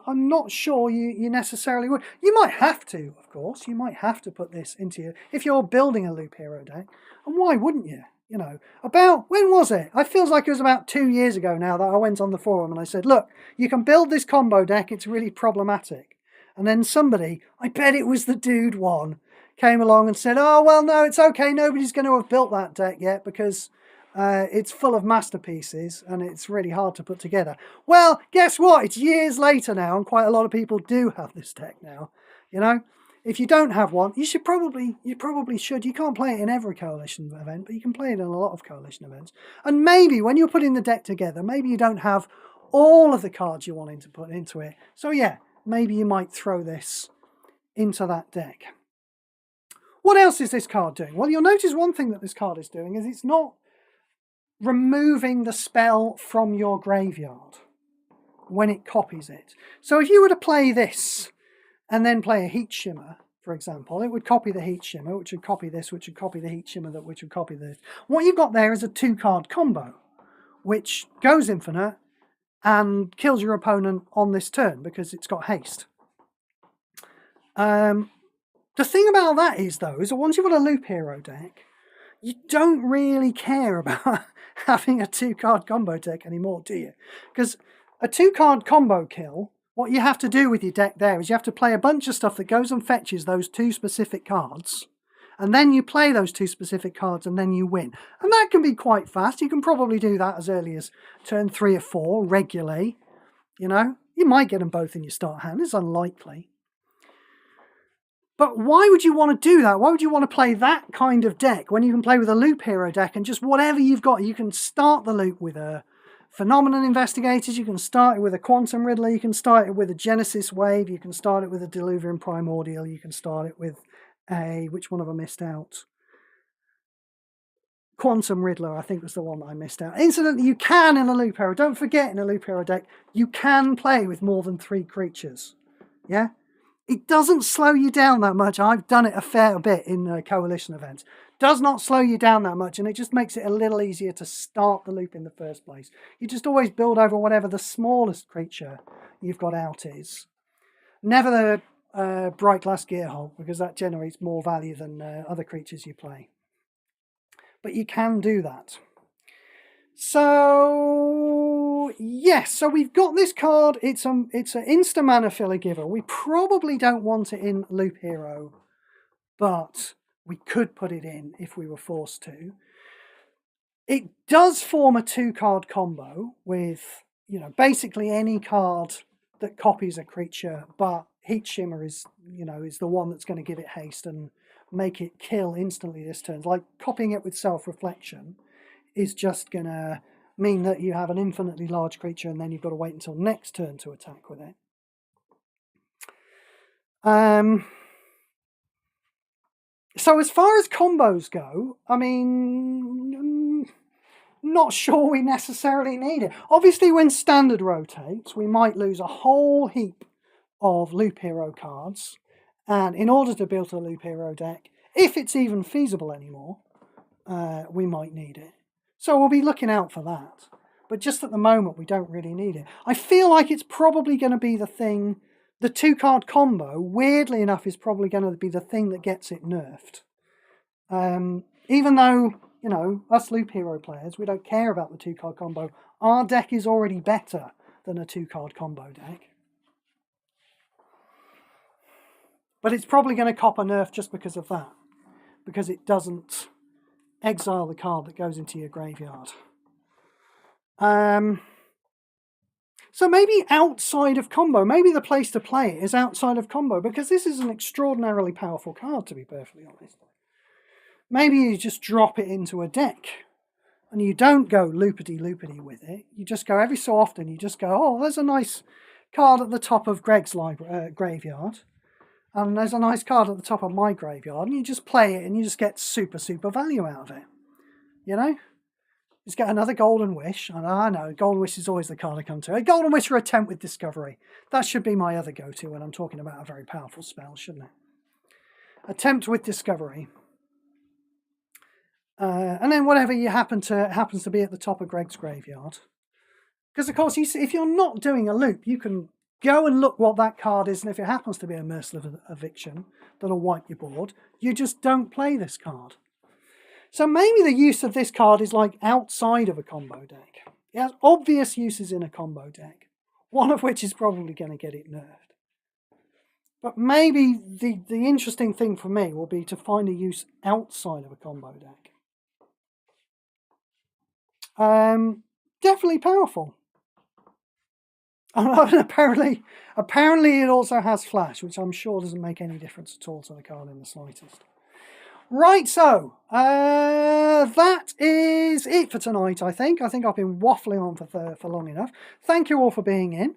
I'm not sure you necessarily would. You might have to, of course. You might have to put this into your... If you're building a Loop Hero deck, and why wouldn't you? You know, when was it? It feels like it was about 2 years ago now that I went on the forum and I said, look, you can build this combo deck. It's really problematic. And then somebody, I bet it was the Dude One, came along and said, oh, well, no, it's okay. Nobody's going to have built that deck yet because... it's full of masterpieces and it's really hard to put together. Well, guess what? It's years later now and quite a lot of people do have this deck now. You know, if you don't have one, you probably should. You can't play it in every coalition event, but you can play it in a lot of coalition events. And maybe when you're putting the deck together, maybe you don't have all of the cards you're wanting to put into it. So yeah, maybe you might throw this into that deck. What else is this card doing? Well, you'll notice one thing that this card is doing is it's not removing the spell from your graveyard when it copies it. So if you were to play this and then play a Heat Shimmer, for example, it would copy the Heat Shimmer, which would copy this, which would copy the Heat Shimmer, which would copy this. What you've got there is a 2-card combo, which goes infinite and kills your opponent on this turn because it's got haste. The thing about that is, though, is that once you've got a Loop Hero deck, you don't really care about having a 2-card combo deck anymore, do you? Because a 2-card combo kill, what you have to do with your deck there is you have to play a bunch of stuff that goes and fetches those 2 specific cards, and then you play those 2 specific cards and then you win. And that can be quite fast. You can probably do that as early as turn 3 or 4 regularly. You know, you might get them both in your start hand. It's unlikely. But why would you want to do that? Why would you want to play that kind of deck when you can play with a Loop Hero deck and just whatever you've got? You can start the loop with a Phenomenon Investigators, you can start it with a Quantum Riddler, you can start it with a Genesis Wave, you can start it with a Diluvian Primordial, you can start it with a... Which one have I missed out? Quantum Riddler, I think was the one that I missed out. Incidentally, you can in a Loop Hero. Don't forget, in a Loop Hero deck, you can play with more than 3 creatures. Yeah? It doesn't slow you down that much. I've done it a fair bit in coalition events. Does not slow you down that much, and it just makes it a little easier to start the loop in the first place. You just always build over whatever the smallest creature you've got out is. Never the Bright Glass Gearhulk, because that generates more value than other creatures you play. But you can do that. So, yes, so we've got this card. It's an insta mana filler giver. We probably don't want it in Loop Hero, but we could put it in if we were forced to. It does form a 2-card combo with, you know, basically any card that copies a creature, but Heat Shimmer is, you know, is the one that's going to give it haste and make it kill instantly this turn. Like copying it with Self-Reflection is just going to mean that you have an infinitely large creature and then you've got to wait until next turn to attack with it. So as far as combos go, I mean, not sure we necessarily need it. Obviously, when Standard rotates, we might lose a whole heap of Loop Hero cards. And in order to build a Loop Hero deck, if it's even feasible anymore, we might need it. So we'll be looking out for that. But just at the moment, we don't really need it. I feel like it's probably going to be the thing. The 2-card combo, weirdly enough, is probably going to be the thing that gets it nerfed. Even though, you know, us Loop Hero players, we don't care about the 2-card combo. Our deck is already better than a 2-card combo deck. But it's probably going to cop a nerf just because of that. Because it doesn't exile the card that goes into your graveyard. So maybe outside of combo, maybe the place to play it is outside of combo, because this is an extraordinarily powerful card, to be perfectly honest. Maybe you just drop it into a deck, and you don't go loopity-loopity with it. You just go every so often, you just go, oh, there's a nice card at the top of Greg's graveyard, and there's a nice card at the top of my graveyard, and you just play it, and you just get super, super value out of it. You know? Just get another Golden Wish. And I know, Golden Wish is always the card I come to. A Golden Wish or Attempt with Discovery. That should be my other go-to when I'm talking about a very powerful spell, shouldn't it? Attempt with Discovery. And then whatever happens to be at the top of Greg's graveyard. Because, of course, if you're not doing a loop, you can go and look what that card is, and if it happens to be a Merciless Eviction that'll wipe your board, you just don't play this card. So maybe the use of this card is like outside of a combo deck. It has obvious uses in a combo deck, one of which is probably going to get it nerfed. But maybe the interesting thing for me will be to find a use outside of a combo deck. Definitely powerful. And apparently it also has flash, which I'm sure doesn't make any difference at all to the card in the slightest. Right, so that is it for tonight, I think. I think I've been waffling on for long enough. Thank you all for being in.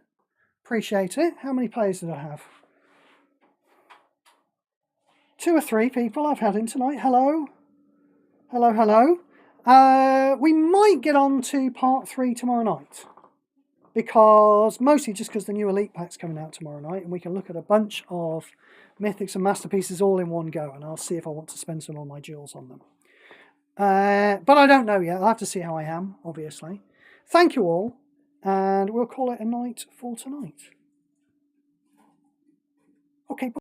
Appreciate it. How many players did I have? 2 or 3 people I've had in tonight. Hello. Hello, hello. We might get on to part 3 tomorrow night. Mostly just because the new Elite Pack's coming out tomorrow night, and we can look at a bunch of Mythics and Masterpieces all in one go, and I'll see if I want to spend some of my jewels on them. But I don't know yet. I'll have to see how I am, obviously. Thank you all, and we'll call it a night for tonight. Okay.